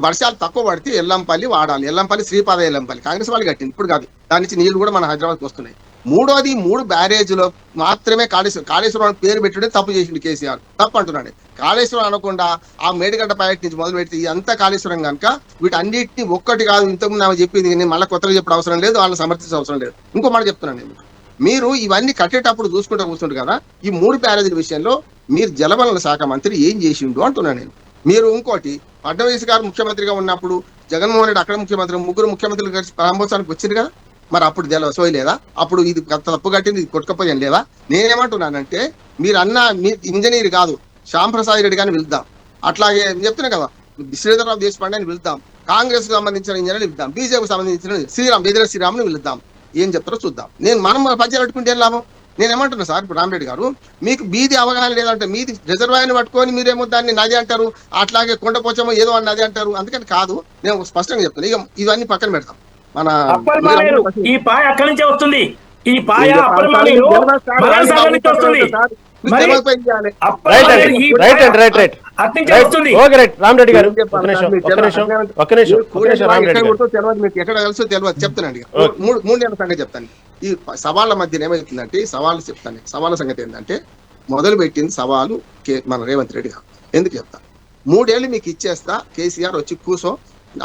వర్షాలు తక్కువ పడితే ఎల్లంపల్లి వాడాలి. ఎల్లంపల్లి శ్రీపాద ఎల్లంపల్లి కాంగ్రెస్ వాళ్ళు కట్టింది, ఇప్పుడు కాదు. దాని నుంచి నీళ్లు కూడా మన హైదరాబాద్కి వస్తున్నాయి. మూడోది 3 బ్యారేజ్లో మాత్రమే కాళేశ్వరం పేరు పెట్టడే తప్పు చేసిండు కేసీఆర్. తప్పు అంటున్నాడు. కాళేశ్వరం అనకుండా ఆ మేడిగడ్డ ప్రాజెక్ట్ నుంచి మొదలు పెడితే ఇదంతా కాళేశ్వరం కనుక వీటన్నిటిని ఒక్కటి కాదు. ఇంతకుముందు ఆమె చెప్పింది, నేను మళ్ళీ కొత్తగా చెప్పడం అవసరం లేదు, వాళ్ళని సమర్థించే అవసరం లేదు. ఇంకో మాట చెప్తున్నాను నేను, మీరు ఇవన్నీ కట్టేటప్పుడు చూసుకుంటూ కూర్చుంటారు కదా, ఈ 3 బ్యారేజీల విషయంలో మీరు జలవనరుల శాఖ మంత్రి ఏం చేసిండు అంటున్నాను నేను. మీరు ఇంకోటి, ఫడ్నవీస్ గారు ముఖ్యమంత్రిగా ఉన్నప్పుడు జగన్మోహన్ రెడ్డి అక్కడ ముఖ్యమంత్రి, 3 ముఖ్యమంత్రులు కలిసి ప్రారంభోత్సవానికి వచ్చింది కదా, మరి అప్పుడు సోయలేదా? అప్పుడు ఇది తప్పు కట్టింది, ఇది కొట్టుకపోయాను లేదా? నేనేమంటున్నానంటే, మీరు మీ ఇంజనీర్ కాదు శ్యాంప్రసాద్ రెడ్డి గారిని పిలుద్దాం, అట్లాగే చెప్తున్నా కదా శ్రీధర్రావు దేశపాండే అని పిలుద్దాం, కాంగ్రెస్ కు సంబంధించిన ఇంజనీర్లు పిలుద్దాం, బీజేపీకి సంబంధించిన శ్రీరామ్ని పిలుద్దాం, ఏం చెప్తారో చూద్దాం. మనం పద్యాలు పెట్టుకుంటే ఏం లాభం? నేనేమంటున్నా సార్, ఇప్పుడు రామరెడ్డి గారు మీకు బీది అవగాహన లేదంటే, మీది రిజర్వాయర్ని పట్టుకొని మీరేమో దాన్ని నది అంటారు, అట్లాగే కొండపోచమో ఏదో అని నది అంటారు. అందుకని కాదు, నేను స్పష్టంగా చెప్తాను. ఇక ఇవన్నీ పక్కన పెడతాం. ఈ పాయ అక్కడి నుంచే వస్తుంది. ఈ పాయ రామరెడ్డి గారు ఎక్కడ కలిసో తెలియదు, చెప్తానండి. 3 నెలల సంగతి చెప్తాను. ఈ సవాళ్ళ మధ్యన ఏమవుతుందంటే, సవాళ్ళు చెప్తాను. సవాళ్ళ సంగతి ఏంటంటే, మొదలు పెట్టింది సవాలు మన రేవంత్ రెడ్డి గారు. ఎందుకు చెప్తా, 3 ఏళ్ళు మీకు ఇచ్చేస్తా, కేసీఆర్ వచ్చి కూర్చో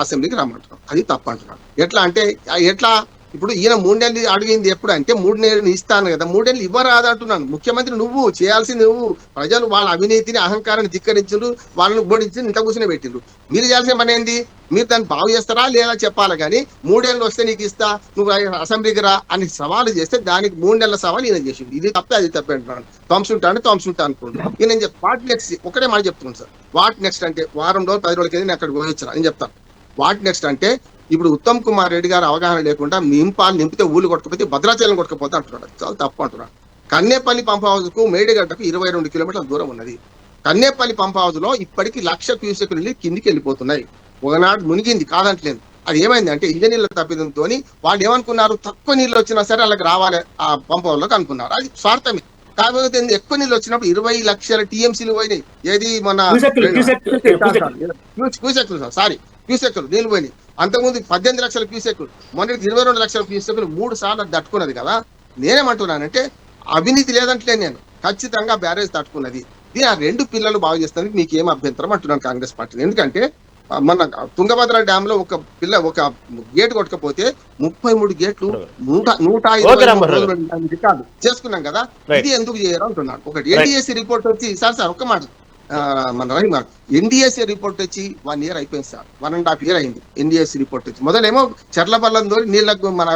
అసెంబ్లీకి రమ్మంటున్నాం. అది తప్పు అంటున్నాడు. ఎట్లా అంటే, ఎట్లా ఇప్పుడు ఈయన 3 నెలలు అడిగింది ఎప్పుడు అంటే, 3 నెలలు ఇస్తాను కదా, 3 నెలలు ఇవ్వరాదు అంటున్నాను. ముఖ్యమంత్రి నువ్వు చేయాల్సింది నువ్వు. ప్రజలు వాళ్ళ అవినీతిని అహంకారాన్ని ధిక్కరించారు, వాళ్ళని బోడించి ఇంత కూర్చొని పెట్టిండ్రు. మీరు చేయాల్సిన పని ఏంది? మీరు దాన్ని బాగు చేస్తారా లేదా చెప్పాలి. కానీ 3 ఏళ్ళు వస్తే నీకు ఇస్తా, నువ్వు అసెంబ్లీకి రా అని సవాలు చేస్తే దానికి 3 నెలల సవాలు ఈయన చేసింది. ఇది తప్పే, అది తప్పే అంటున్నాను. తొంసుంటా అనుకుంటున్నాను. నేను వాట్ నెక్స్ట్ ఒకటే మాట చెప్తున్నాను సార్. వాట్ నెక్స్ట్ అంటే, వారం రోజులు 10 రోజులకి నేను అక్కడికి పోయొచ్చిన నేను చెప్తాను. వాట్ నెక్స్ట్ అంటే, ఇప్పుడు ఉత్తమ్ కుమార్ రెడ్డి గారు అవగాహన లేకుండా నింపితే ఊళ్ళు కొట్టుకపోతే భద్రాచలం కొట్టుకపోతే అంటున్నాడు. చాలా తప్పు అంటున్నాడు. కన్నేపల్లి పంప్ హౌస్ కు మేడిగడ్డకు 22 కిలోమీటర్ల దూరం ఉన్నది. కన్నేపల్లి పంప్ హౌస్ లో ఇప్పటికీ 1,00,000 క్యూసెక్లు నీళ్ళు కిందికి వెళ్ళిపోతున్నాయి. ఒకనాడు మునిగింది కాదంటలేదు. అది ఏమైంది అంటే, ఇంజనీర్ల తప్పిదంతో వాళ్ళు ఏమనుకున్నారు, తక్కువ నీళ్ళు వచ్చినా సరే వాళ్ళకి రావాలి ఆ పంప్ హౌస్ లోకి అనుకున్నారు. అది స్వార్థమే. కాకపోతే ఎక్కువ నీళ్ళు వచ్చినప్పుడు 20 లక్షల టీఎంసీలు పోయినాయి. ఏది మన క్యూసెక్లు నీళ్ళు పోయినాయి. అంతకుముందు 18 లక్షల క్యూసెక్లు, మొన్నటి 22 లక్షల క్యూసెక్లు 3 సార్లు తట్టుకున్నది కదా. నేనేమంటున్నానంటే, అవినీతి లేదంటే నేను ఖచ్చితంగా బ్యారేజ్ తట్టుకున్నది. దీని ఆ 2 పిల్లలు బాగు చేస్తానికి మీకు ఏం అభ్యంతరం అంటున్నాను కాంగ్రెస్ పార్టీని. ఎందుకంటే మన తుంగభద్ర డ్యామ్ లో ఒక గేట్ కొట్టకపోతే 33 గేట్లు 120 రికార్డు చేసుకున్నాం కదా. ఇది ఎందుకు చేయరు అంటున్నాను. ఒకటి ఎన్డీఎస్సీ రిపోర్ట్ వచ్చి సార్ ఒక్క మాట మన రహీం గారు, ఎన్డీఎస్సీ రిపోర్ట్ వచ్చి 1 ఇయర్ అయిపోయింది సార్, 1.5 ఇయర్ అయింది ఎన్డీఎస్సీ రిపోర్ట్ వచ్చి. మొదలేమో చెర్లపల్లం దోరి నీళ్ళకు మన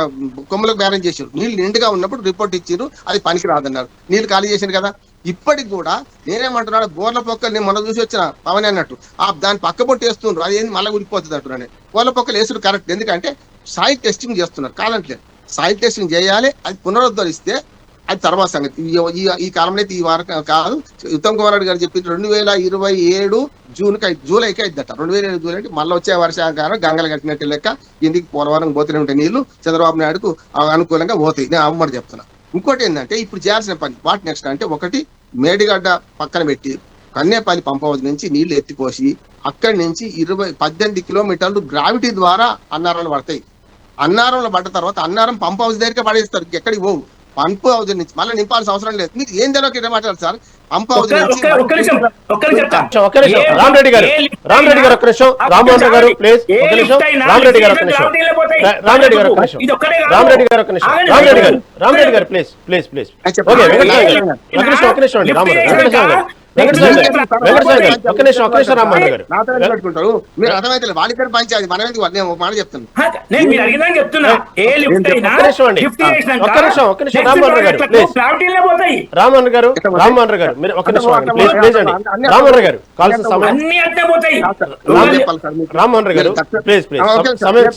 కొమ్మలకు బ్యారేజ్ చేశారు. నీళ్ళు నిండుగా ఉన్నప్పుడు రిపోర్ట్ ఇచ్చారు, అది పనికి రాదన్నారు. నీళ్ళు ఖాళీ చేశారు కదా. ఇప్పటికి కూడా నేనేమంటున్నాడు బోర్ల పొక్కలు నేను మొన్న చూసి వచ్చిన పవన్ అన్నట్టు దాని పక్క పొట్టు వేస్తుండ్రు అది ఏంది మళ్ళీ ఉడికిపోతుంది అంటున్నాను. బోర్ల పొక్కలు వేసుడు కరెక్ట్, ఎందుకంటే సాయిల్ టెస్టింగ్ చేస్తున్నారు కాదంటలేదు. సాయిల్ టెస్టింగ్ చేయాలి, అది పునరుద్ధరిస్తే అది తర్వాత సంగతి. ఈ కాలంలో అయితే ఈ వారం కాదు. ఉత్తమ్ కుమార్ రెడ్డి గారు చెప్పి 2027 జూలైకి అయిద్దట. 2027 జూలై అంటే మళ్ళీ వచ్చే వర్షాకాలం గంగలు కట్టినట్టు లెక్క ఇంటికి పోలవరం పోతూనే ఉంటాయి నీళ్లు, చంద్రబాబు నాయుడుకు అనుకూలంగా పోతాయి. నేను అమ్మడి చెప్తున్నా. ఇంకోటి ఏంటంటే ఇప్పుడు చేయాల్సిన పని వాటి నెక్స్ట్ అంటే ఒకటి మేడిగడ్డ పక్కన పెట్టి కన్నేపల్లి పంప్ హౌస్ నుంచి నీళ్లు ఎత్తిపోసి అక్కడి నుంచి 18 కిలోమీటర్లు గ్రావిటీ ద్వారా అన్నారంలో పడతాయి. అన్నారంలో పడ్డ తర్వాత అన్నారం పంప్ హౌస్ దగ్గరికి పడేస్తారు, ఎక్కడికి పోవు. పంప్ హౌస్ నుంచి మళ్ళీ నింపాల్సిన అవసరం లేదు. మీకు ఏం తెలియక మాట్లాడారు సార్. పంప్ హౌస్ నుంచి రామరెడ్డి గారు ఒక్క నిమిషం, రామ్మోహన్ రావు గారు ప్లీజ్ ఒక్క నిమిషం, రామరెడ్డి గారు ఒక్క నిమిషం, రామరెడ్డి గారు ఒక్క నిమిషం, రామరెడ్డి గారు ఒక్క నిమిషం, రామరెడ్డి గారు ప్లీజ్ ప్లీజ్ ప్లీజ్. ఓకే ఒక్క నిమిషం అండి పెట్టుకుంటారు. మీరు అర్థమైతే వాళ్ళిద్దరు పంచాయతీ మనం ఎందుకు నేను ఒక మాట చెప్తాను. రామోహన్ గారు మీరు ఒక నిమిషం ప్లీజ్ ప్లీజ్ అండి. రామోహన్ గారు కాల్సిన సమయం, రామోహన్ గారు ప్లీజ్ ప్లీజ్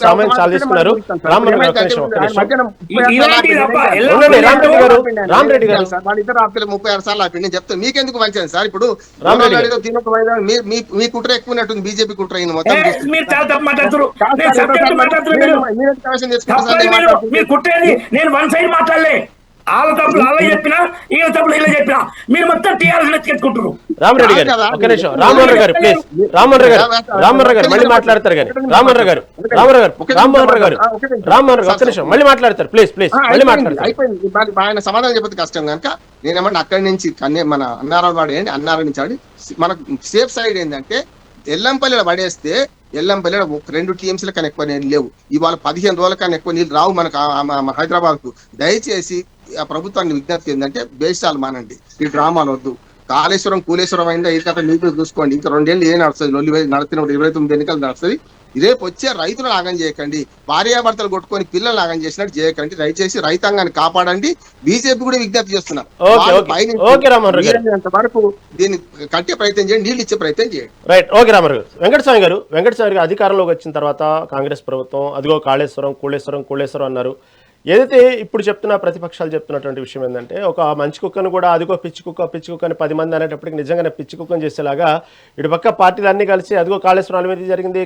సమయం చాలా తీసుకున్నారు. రామోహన్ గారు ఒక్క నిమిషం రామరెడ్డి గారు వాళ్ళిద్దరు ఆపిల్ల 36 సార్లు ఆపి నేను చెప్తాను. మీకెందుకు మంచిది సార్. ఇప్పుడు మీ కుట్ర ఎక్కువ ఉన్నట్టుంది, బీజేపీ కుట్ర అయింది మొత్తం. నేను వన్ సైడ్ మాట్లాడలే, వాళ్ళ తప్పులు అలా చెప్పినా వీళ్ళ తప్పులు ఇలా చెప్పినా మీరు మొత్తం టీఆర్ఎస్ ఎత్తుకుంటారు. రామరెడ్డి గారు ఒక్క నిమిషం, రామోహన్ గారు ప్లీజ్, రామోహన్ గారు మళ్ళీ మాట్లాడతారు కానీ రామోహన్ గారు ఒక్క నిమిషం మళ్ళీ మాట్లాడతారు ప్లీజ్ ప్లీజ్ మళ్ళీ మాట్లాడతారు. అయిపోయింది. ఆయన సమాధానం చెప్పదు కష్టం కనుక నేనేమంటే అక్కడి నుంచి మన అన్నారం వాడు ఏంటి అన్నారం నుంచి ఆడి మనకు సేఫ్ సైడ్ ఏంటంటే ఎల్లంపల్లిలో పడేస్తే ఎల్లంపల్లిలో 2 TMCల కన్నా ఎక్కువ నీళ్ళు లేవు. ఇవాళ 15 రోజుల కన్నా ఎక్కువ నీళ్ళు రావు మనకు హైదరాబాద్ కు. దయచేసి ఆ ప్రభుత్వాన్ని విజ్ఞప్తి ఏంటంటే బేషాలు మానండి, ఈ డ్రామాలు వద్దు. కాళేశ్వరం కూలేశ్వరం అయిందా ఈ కథ నీళ్ళు చూసుకోండి. ఇంకా 2 ఏళ్ళు ఏం నడుస్తుంది, నడుతున్నప్పుడు 29 ఎన్నికలు నడుస్తుంది. రేపు వచ్చే రైతులు నాగం చేయకండి, భార్యాభర్తలు కొట్టుకొని పిల్లలు నాగం చేసినట్టు చేయకండి. దయచేసి రైతాంగాన్ని కాపాడండి. బీజేపీ కూడా విజ్ఞప్తి చేస్తున్నారు, వరకు దీన్ని కట్టే ప్రయత్నం చేయండి, నీళ్ళు ఇచ్చే ప్రయత్నం చేయండి. రైట్, ఓకే రామారావు గారు. వెంకటస్వామి గారు అధికారంలోకి వచ్చిన తర్వాత కాంగ్రెస్ ప్రభుత్వం అదిగో కూళేశ్వరం అన్నారు. ఏదైతే ఇప్పుడు చెప్తున్న ప్రతిపక్షాలు చెప్తున్నటువంటి విషయం ఏంటంటే ఒక మంచి కుక్కను కూడా అదిగో పిచ్చి కుక్క అని 10 మంది అనేటప్పటికి నిజంగానే పిచ్చి కుక్కను చేసేలాగా ఇటు పక్క పార్టీలు అన్నీ కలిసి అదిగో కాళేశ్వరం అవినీతి జరిగింది,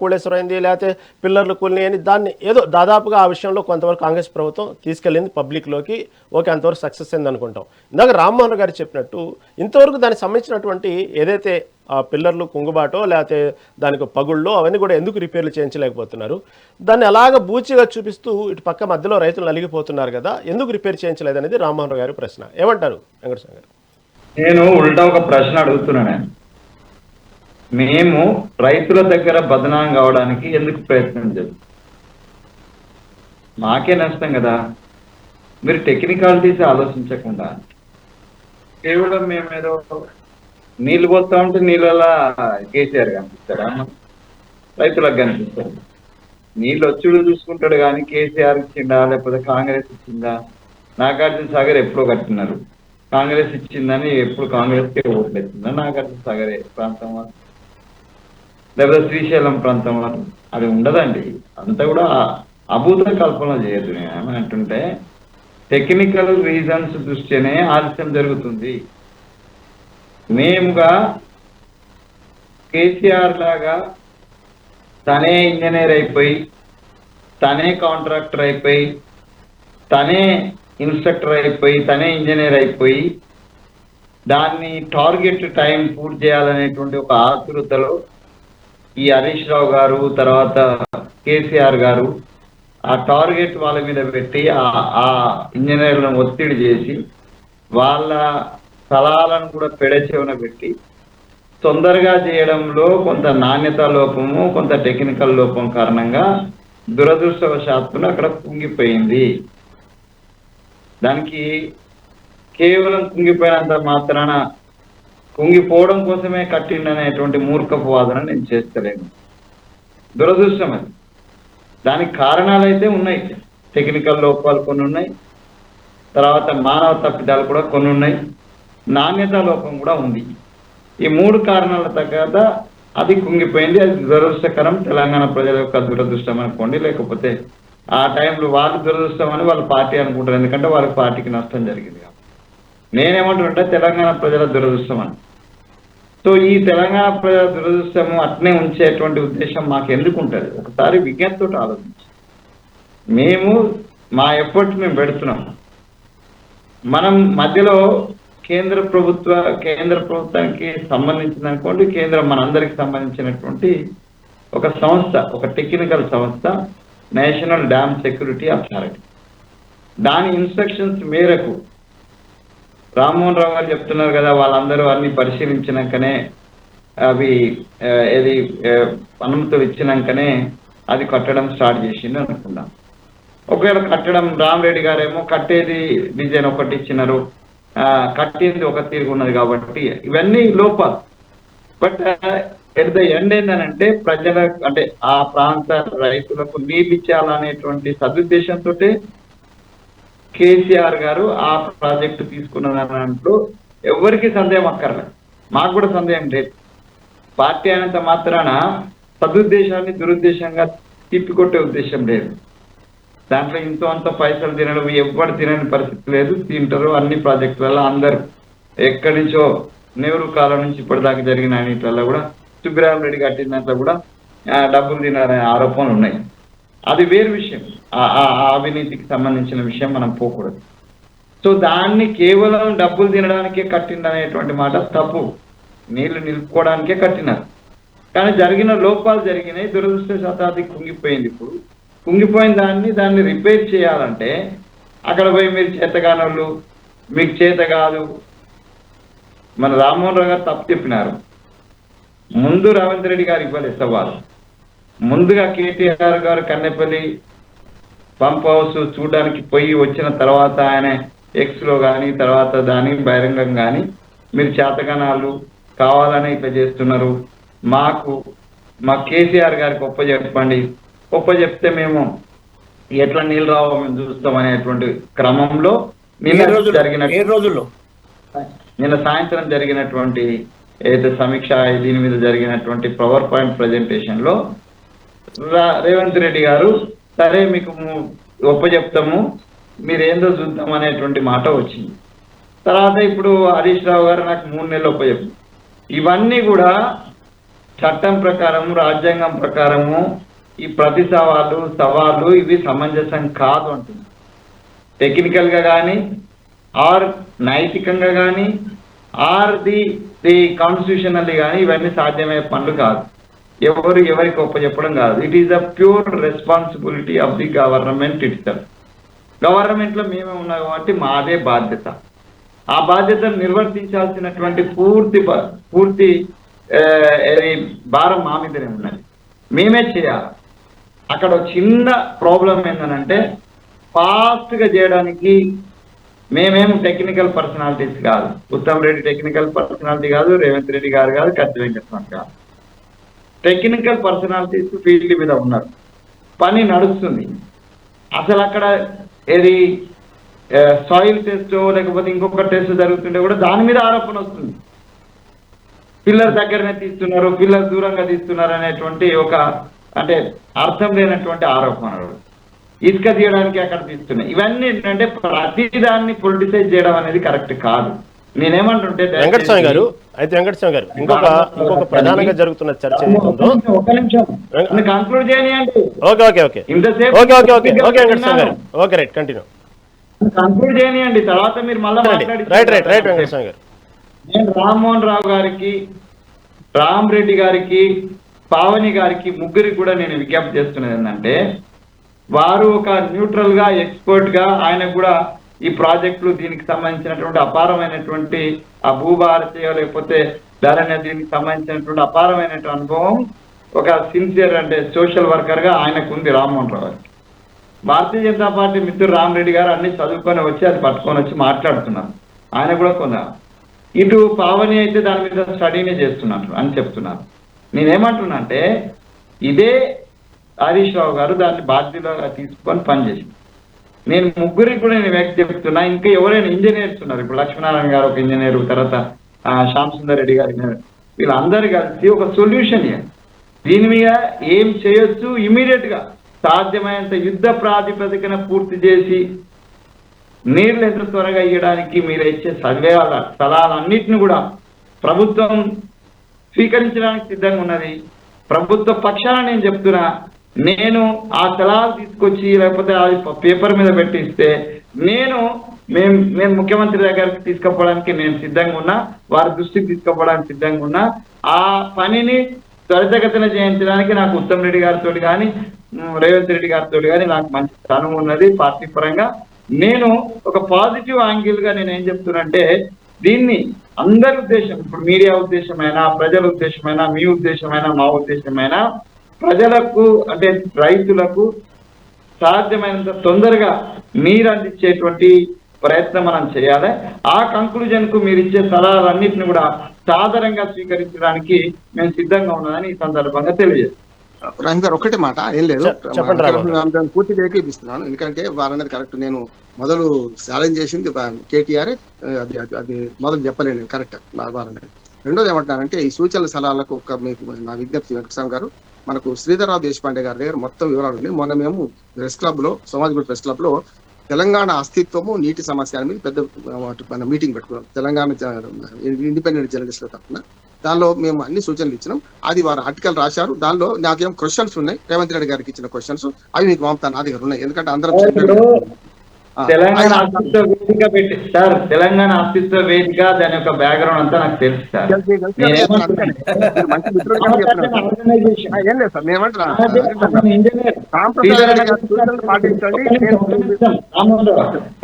కూలేశ్వరం అయింది, లేకపోతే పిల్లర్లు కూలినాయి అని దాన్ని ఏదో దాదాపుగా ఆ విషయంలో కొంతవరకు కాంగ్రెస్ ప్రభుత్వం తీసుకెళ్ళింది పబ్లిక్లోకి. ఓకే, అంతవరకు సక్సెస్ అయింది అనుకుంటాం. ఇందాక రామ్మోహన్ గారు చెప్పినట్టు ఇంతవరకు దానికి సంబంధించినటువంటి ఏదైతే ఆ పిల్లర్లు కుంగుబాటో లేకపోతే దానికి పగుళ్ళో అవన్నీ కూడా ఎందుకు రిపేర్లు చేయించలేకపోతున్నారు? దాన్ని అలాగ బూచిగా చూపిస్తూ ఇటు పక్క మధ్యలో రైతులు నలిగిపోతున్నారు కదా, ఎందుకు రిపేర్ చేయించలేదు అనేది రామ్మోహన్ రావు గారి ప్రశ్న. ఏమంటారు వెంకటస్వామి గారు? నేను ఉల్టా ఒక ప్రశ్న అడుగుతున్నాను. మేము రైతుల దగ్గర బదనాం కావడానికి ఎందుకు ప్రయత్నం చేస్తాం? మాకే నష్టం కదా. మీరు టెక్నికాలిటీస్ ఆలోచించకుండా కేవలం మేమేదో నీళ్ళు పోతా ఉంటే నీళ్ళలా కేసీఆర్ కనిపిస్తారా? రైతులకు కనిపిస్తారు. నీళ్ళు వచ్చుడు చూసుకుంటాడు కానీ కేసీఆర్ ఇచ్చిందా లేకపోతే కాంగ్రెస్ ఇచ్చిందా? నాగార్జున సాగర్ ఎప్పుడో కట్టినారు, కాంగ్రెస్ ఇచ్చిందని ఎప్పుడు కాంగ్రెస్కే ఓట్లు ఇచ్చిందా? నాగార్జున సాగర్ ప్రాంతం వారు లేకపోతే శ్రీశైలం ప్రాంతం వారు అది ఉండదండి. అంతా కూడా అభూత కల్పన చేయదు. నేను అంటుంటే టెక్నికల్ రీజన్స్ దృష్ట్యానే ఆలస్యం జరుగుతుంది. మేముగా కేసీఆర్ లాగా తనే ఇంజనీర్ అయిపోయి, తనే కాంట్రాక్టర్ అయిపోయి, తనే ఇన్స్ట్రక్టర్ అయిపోయి, తనే ఇంజనీర్ అయిపోయి దాన్ని టార్గెట్ టైం పూర్తి చేయాలనేటువంటి ఒక ఆతృతలో ఈ హరీష్ రావు గారు తర్వాత కేసీఆర్ గారు ఆ టార్గెట్ వాళ్ళ మీద పెట్టి ఆ ఇంజనీర్లను ఒత్తిడి చేసి వాళ్ళ స్థలాలను కూడా పెడచెవున పెట్టి తొందరగా చేయడంలో కొంత నాణ్యత లోపము, కొంత టెక్నికల్ లోపం కారణంగా దురదృష్టవశాత్తున అక్కడ కుంగిపోయింది. దానికి కేవలం కుంగిపోయినంత మాత్రాన కుంగిపోవడం కోసమే కట్టిండనేటువంటి మూర్ఖపు వాదన నేను చేస్తలేను. దురదృష్టం అది. దానికి కారణాలు అయితే ఉన్నాయి, టెక్నికల్ లోపాలు కొన్ని ఉన్నాయి, తర్వాత మానవ తప్పిదాలు కూడా కొన్ని ఉన్నాయి. నాణ్యత లోపం కూడా ఉంది. ఈ 3 కారణాల తర్వాత అది కుంగిపోయింది. అది దురదృష్టకరం, తెలంగాణ ప్రజల యొక్క దురదృష్టం అనుకోండి, లేకపోతే ఆ టైంలో వాళ్ళు దురదృష్టం అని వాళ్ళ పార్టీ అనుకుంటారు, ఎందుకంటే వాళ్ళ పార్టీకి నష్టం జరిగింది. నేనేమంటుంటే తెలంగాణ ప్రజల దురదృష్టం అని. సో ఈ తెలంగాణ ప్రజల దురదృష్టము అట్నే ఉంచేటువంటి ఉద్దేశం మాకు ఎందుకు ఉంటుంది? ఒకసారి విజ్ఞతతో ఆలోచించి మేము మా ఎఫర్ట్స్ మేము పెడుతున్నాం. మనం మధ్యలో కేంద్ర ప్రభుత్వానికి సంబంధించిన అనుకోండి, మనందరికి సంబంధించినటువంటి ఒక సంస్థ, ఒక టెక్నికల్ సంస్థ, నేషనల్ డ్యామ్ సెక్యూరిటీ అథారిటీ. దాని ఇన్స్ట్రక్షన్స్ మేరకు రామ్మోహన్ రావు గారు చెప్తున్నారు కదా, వాళ్ళందరూ అన్ని పరిశీలించినాకనే అవి అనుమతులు ఇచ్చినాకనే అది కట్టడం స్టార్ట్ చేసింది అనుకున్నాం. ఒకవేళ కట్టడం రామరెడ్డి గారేమో కట్టేది డిజైన్ ఒకటి ఇచ్చినారు, కట్టింది ఒక తీరుగు ఉన్నది, కాబట్టి ఇవన్నీ లోపాలు. బట్ ఎట్ ద ఎండ్ ఏంటంటే ప్రజల అంటే ఆ ప్రాంత రైతులకు నీళ్ళు ఇచ్చాలనేటువంటి సదుద్దేశంతో కేసీఆర్ గారు ఆ ప్రాజెక్టు తీసుకున్న దాంట్లో ఎవరికి సందేహం అక్కర్లేదు, మాకు కూడా సందేహం లేదు. పార్టీ అయినంత మాత్రాన సదుద్దేశాన్ని దురుద్దేశంగా తిప్పికొట్టే ఉద్దేశం లేదు. దాంట్లో ఇంతో అంత పైసలు తినడం ఎవ్వరు తినని పరిస్థితి లేదు, తింటారు. అన్ని ప్రాజెక్టులలో అందరూ ఎక్కడి నుంచో నెహ్రూ కాలం నుంచి ఇప్పటిదాకా జరిగిన అన్నిట్లలో కూడా సుబ్బరామరెడ్డి కట్టిన దాంట్లో కూడా డబ్బులు తినారనే ఆరోపణలు ఉన్నాయి. అది వేరు విషయం, అవినీతికి సంబంధించిన విషయం మనం పోకూడదు. సో దాన్ని కేవలం డబ్బులు తినడానికే కట్టిందనేటువంటి మాట తప్పు. నీళ్లు నిలుపుకోవడానికే కట్టినారు, కానీ జరిగిన లోపాలు జరిగినాయి. దురదృష్టవశాత్తు కుంగిపోయింది. ఇప్పుడు కుంగిపోయిన దాన్ని రిపేర్ చేయాలంటే అక్కడ పోయి మీరు చేతగానోళ్ళు, మీకు చేత కాదు. మన రామ్మోహన్ రావు గారు తప్పు చెప్పినారు. ముందు రేవంత్ రెడ్డి గారు ఇవ్వలేదు సవాలు. ముందుగా కేటీఆర్ గారు కన్నెపల్లి పంప్ హౌస్ చూడడానికి పోయి వచ్చిన తర్వాత ఆయన ఎక్స్లో కానీ తర్వాత దాని బహిరంగం కానీ మీరు చేతగానాలు కావాలని ఇట్లా చేస్తున్నారు, మా కేసీఆర్ గారికి ఒప్పచెప్పండి, ఒప్పచెప్తే మేము ఎట్లా నీళ్ళు రావో మేము చూస్తాం అనేటువంటి క్రమంలో నిన్న సాయంత్రం జరిగినటువంటి ఏదైతే సమీక్ష దీని మీద జరిగినటువంటి పవర్ పాయింట్ ప్రజెంటేషన్ లో రేవంత్ రెడ్డి గారు సరే మీకు ఒప్పచెప్తాము, మీరేందో చూద్దాం అనేటువంటి మాట వచ్చింది. తర్వాత ఇప్పుడు హరీష్ రావు గారు నాకు 3 నెలలు ఒప్పచెప్పు. ఇవన్నీ కూడా చట్టం ప్రకారము, రాజ్యాంగం ప్రకారము ఈ ప్రతి సవాళ్ళు ఇవి సమంజసం కాదు అంటుంది. టెక్నికల్ గా కానీ ఆర్ నైతికంగా కానీ ఆర్ ది కాన్స్టిట్యూషనల్లీ కానీ ఇవన్నీ సాధ్యమయ్యే పనులు కాదు. ఎవరికి ఒప్పచెప్పడం కాదు. It is the pure responsibility of the government itself. Government లో మేమే ఉన్నాం కాబట్టి మాదే బాధ్యత. ఆ బాధ్యతను నిర్వర్తించాల్సినటువంటి పూర్తి భారం మా మీదనే ఉన్నది, మేమే చేయాలి. అక్కడ చిన్న ప్రాబ్లం ఏంటంటే ఫాస్ట్ గా చేయడానికి మేమేం టెక్నికల్ పర్సనాలిటీస్ కాదు. ఉత్తమ్ రెడ్డి టెక్నికల్ పర్సనాలిటీ కాదు, రేవంత్ రెడ్డి గారు కాదు, కత్తి వెంకటస్వామి కాదు. టెక్నికల్ పర్సనాలిటీస్ ఫీల్డ్ మీద ఉన్నారు, పని నడుస్తుంది. అసలు అక్కడ సాయిల్ టెస్ట్ లేకపోతే ఇంకొక టెస్ట్ జరుగుతుంటే కూడా దాని మీద ఆరోపణ వస్తుంది. పిల్లర్ దగ్గరనే తీస్తున్నారు, పిల్లర్ దూరంగా తీస్తున్నారు అనేటువంటి ఒక అంటే అర్థం లేనటువంటి ఆరోపణలు. ఇసుక తీయడానికి అక్కడ తీస్తున్నాయి. ఇవన్నీ ఏంటంటే ప్రతిదాన్ని పొలిటిసైజ్ చేయడం అనేది కరెక్ట్ కాదు. నేనేమంటుంటే వెంకటస్వామి గారు ఇంకొక ప్రధానంగా జరుగుతున్న చర్చ ఒక నిమిషం కంక్లూడ్ చేయనియండి. కంక్లూడ్ చేయనియండి, తర్వాత మీరు మళ్ళీ మాట్లాడి. నేను రామ్మోహన్ రావు గారికి, రామ్ రెడ్డి గారికి, పావని గారికి ముగ్గురికి కూడా నేను విజ్ఞప్తి చేస్తున్నది ఏంటంటే వారు ఒక న్యూట్రల్ గా ఎక్స్పర్ట్ గా ఆయనకు కూడా ఈ ప్రాజెక్టులు దీనికి సంబంధించినటువంటి అపారమైనటువంటి ఆ భూభారతీయ లేకపోతే ధరణ్య దీనికి సంబంధించినటువంటి అపారమైనటువంటి అనుభవం ఒక సిన్సియర్ అంటే సోషల్ వర్కర్ గా ఆయనకు ఉంది రామ్మోహన్ రావు గారికి. భారతీయ జనతా పార్టీ మిత్రుడు రామ్ రెడ్డి గారు అన్ని చదువుకొని వచ్చి అది పట్టుకొని వచ్చి మాట్లాడుతున్నారు. ఆయన కూడా కొంత ఇటు పావని అయితే దాని మీద స్టడీనే చేస్తున్నారు అని చెప్తున్నారు. నేనేమంటున్నా అంటే ఇదే హరీష్ రావు గారు దాన్ని బాధ్యతగా తీసుకొని పనిచేసింది. నేను ముగ్గురికి కూడా నేను వ్యక్తి చెప్తున్నా. ఇంకా ఎవరైనా ఇంజనీర్స్ ఉన్నారు, ఇప్పుడు లక్ష్మీనారాయణ గారు ఒక ఇంజనీర్, తర్వాత శ్యామ్ సుందర్ రెడ్డి గారు ఇంజనీర్, వీళ్ళందరూ కలిసి ఒక సొల్యూషన్ దీని మీద ఏం చేయొచ్చు, ఇమీడియట్ గా సాధ్యమైనంత యుద్ధ ప్రాతిపదికన పూర్తి చేసి నీళ్లు ఎంత త్వరగా ఇవ్వడానికి మీరు ఇచ్చే సలహాలన్నిటిని కూడా ప్రభుత్వం స్వీకరించడానికి సిద్ధంగా ఉన్నది. ప్రభుత్వ పక్షాన నేను చెప్తున్నా, నేను ఆ సలహాలు తీసుకొచ్చి లేకపోతే అది పేపర్ మీద పెట్టిస్తే మేము ముఖ్యమంత్రి దగ్గరికి తీసుకుపోవడానికి నేను సిద్ధంగా ఉన్నా, వారి దృష్టికి తీసుకుపోవడానికి సిద్ధంగా ఉన్నా. ఆ పనిని త్వరితగతిన చేయించడానికి నాకు ఉత్తమ్ రెడ్డి గారితో కానీ రేవంత్ రెడ్డి గారితో కానీ నాకు మంచి స్థానం ఉన్నది. పార్టీ పరంగా నేను ఒక పాజిటివ్ యాంగిల్ గా నేను ఏం చెప్తున్నంటే, దీన్ని అందరి ఉద్దేశం, ఇప్పుడు మీడియా ఉద్దేశమైనా, ప్రజల ఉద్దేశమైనా, మీ ఉద్దేశమైనా, మా ఉద్దేశమైనా, ప్రజలకు అంటే రైతులకు సాధ్యమైనంత తొందరగా నీరు అందించేటువంటి ప్రయత్నం మనం చేయాలి. ఆ కంక్లూజన్ కు మీరు ఇచ్చే సలహాలన్నింటినీ కూడా సాధారణంగా స్వీకరించడానికి మేము సిద్ధంగా ఉన్నామని ఈ సందర్భంగా తెలియజేస్తాం. రహీం గారు ఒకటి మాట ఏం లేదు, పూర్తిగా ఏకీపిస్తున్నాను. ఎందుకంటే వారన్నది కరెక్ట్. నేను మొదలు ఛాలెంజ్ చేసింది కేటీఆర్, అది మొదలు చెప్పలేను, కరెక్ట్ వారన్నది. రెండోది ఏమంటున్నానంటే, ఈ సూచనల సలహాలకు ఒక మీకు నా విజ్ఞప్తి వెంకటస్వామి గారు, మనకు శ్రీధర్రావు దేశపాండే గారి దగ్గర మొత్తం వివరాలు ఉన్నాయి. మొన్న మేము ప్రెస్ క్లబ్ లో, సమాజ్గూడ ప్రెస్ క్లబ్ లో తెలంగాణ అస్తిత్వము నీటి సమస్య అని పెద్ద మీటింగ్ పెట్టుకున్నాం తెలంగాణ ఇండిపెండెంట్ జర్నలిస్టుల తరఫున. దానిలో మేము అన్ని సూచనలు ఇచ్చినాం. అది వారు ఆర్టికల్ రాశారు. దానిలో నాకేం క్వశ్చన్స్ ఉన్నాయి, రేవంత్ రెడ్డి గారికి ఇచ్చిన క్వశ్చన్స్, అవి మీకు పంపుతాను. నా దగ్గర ఉన్నాయి, ఎందుకంటే అందరం తెలంగాణ అస్తిత్వ వేదిక పెట్టి సార్, తెలంగాణ అస్తిత్వ వేదిక దాని యొక్క బ్యాక్గ్రౌండ్ అంతా నాకు తెలుసు సార్.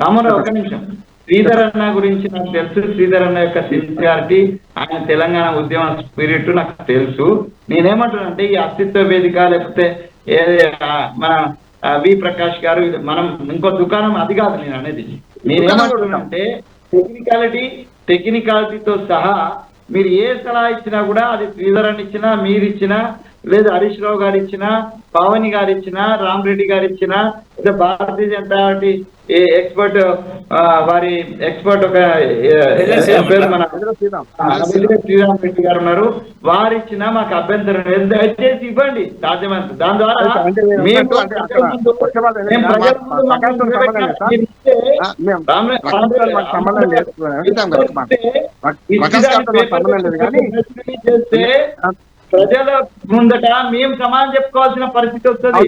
రామారావు ఒక్క నిమిషం, శ్రీధర్ అన్న గురించి నాకు తెలుసు. శ్రీధర్ అన్న యొక్క సిన్సియారిటీ, ఆయన తెలంగాణ ఉద్యమ స్పిరిట్ నాకు తెలుసు. నేనేమంటున్నానంటే, ఈ అస్తిత్వ వేదిక లేకపోతే మన వి ప్రకాష్ గారు, మనం ఇంకో దుకాణం, అది కాదు నేను అనేది. నేనేమంటున్నానంటే, టెక్నికాలిటీతో సహా మీరు ఏ సలహా ఇచ్చినా కూడా, అది శ్రీధర్ అని ఇచ్చినా, మీరు ఇచ్చినా, లేదా హరీష్ రావు గారు ఇచ్చినా, పవని గారు ఇచ్చినా, రామరెడ్డి గారు ఇచ్చినా, లేదా భారతీయ జనతా పార్టీ ఎక్స్పర్ట్ వారి ఎక్స్పర్ట్ ఒక పేరు మన శ్రీరామ్ రెడ్డి గారు ఉన్నారు, వారు ఇచ్చినా మాకు అభ్యంతరం లేదు. దయచేసి ఇవ్వండి సాధ్యమంత. దాని ద్వారా ప్రజల ముందట మేము సమాధానం చెప్పుకోవాల్సిన పరిస్థితి వస్తుంది.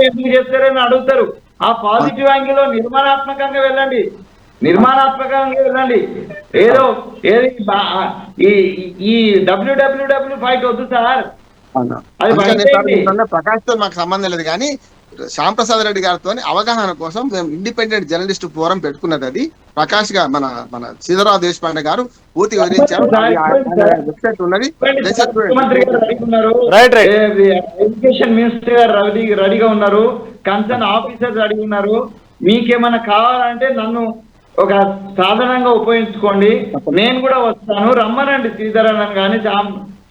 ఎందుకు చేస్తారని అడుగుతారు. ఆ పాజిటివ్ యాంగిల్ లో నిర్మాణాత్మకంగా వెళ్ళండి. ఏదో ఏది ఈ డబ్ల్యూడబ్ల్యూడబ్ల్యూ ఫైట్ వద్దు సార్. ప్రకాష్ తో మాకు సంబంధం లేదు, కానీ శ్యామ్ ప్రసాద్ రెడ్డి గారితో అవగాహన కోసం మేము ఇండిపెండెంట్ జర్నలిస్ట్ ఫోరం పెట్టుకున్నది. అది ప్రకాష్ గా మన శ్రీధర్రావు దేశపాండే గారు పూర్తిగా వివరించారు. వెబ్సైట్ ఉన్నది. ఎడ్యుకేషన్ మినిస్టర్ గారు రెడీగా ఉన్నారు, కన్సర్న్ ఆఫీసర్స్ రెడీ ఉన్నారు. మీకేమైనా కావాలంటే నన్ను ఒక సాధనంగా ఉపయోగించుకోండి, నేను కూడా వస్తాను. రమ్మనండి శ్రీధర్ అన్నని కానీ,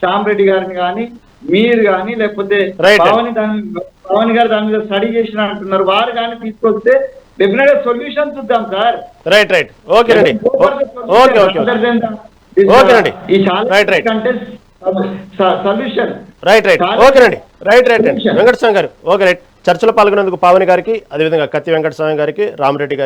శ్యామ్ రెడ్డి గారిని కానీ, మీరు కానీ, లేకపోతే పవన్ గారు దాని మీద స్టడీ చేసిన అంటున్నారు, వారు కానీ తీసుకొస్తే డెఫినెట్ గా సొల్యూషన్ చూద్దాం సార్. రైట్ ఓకే రండి. సొల్యూషన్ ఓకే రండి. రైట్ వెంకటస్వామి గారు, ఓకే రైట్. చర్చలో పాల్గొనేందుకు పవన్ గారికి, అదేవిధంగా కత్తి వెంకటస్వామి గారికి, రామరెడ్డి గారికి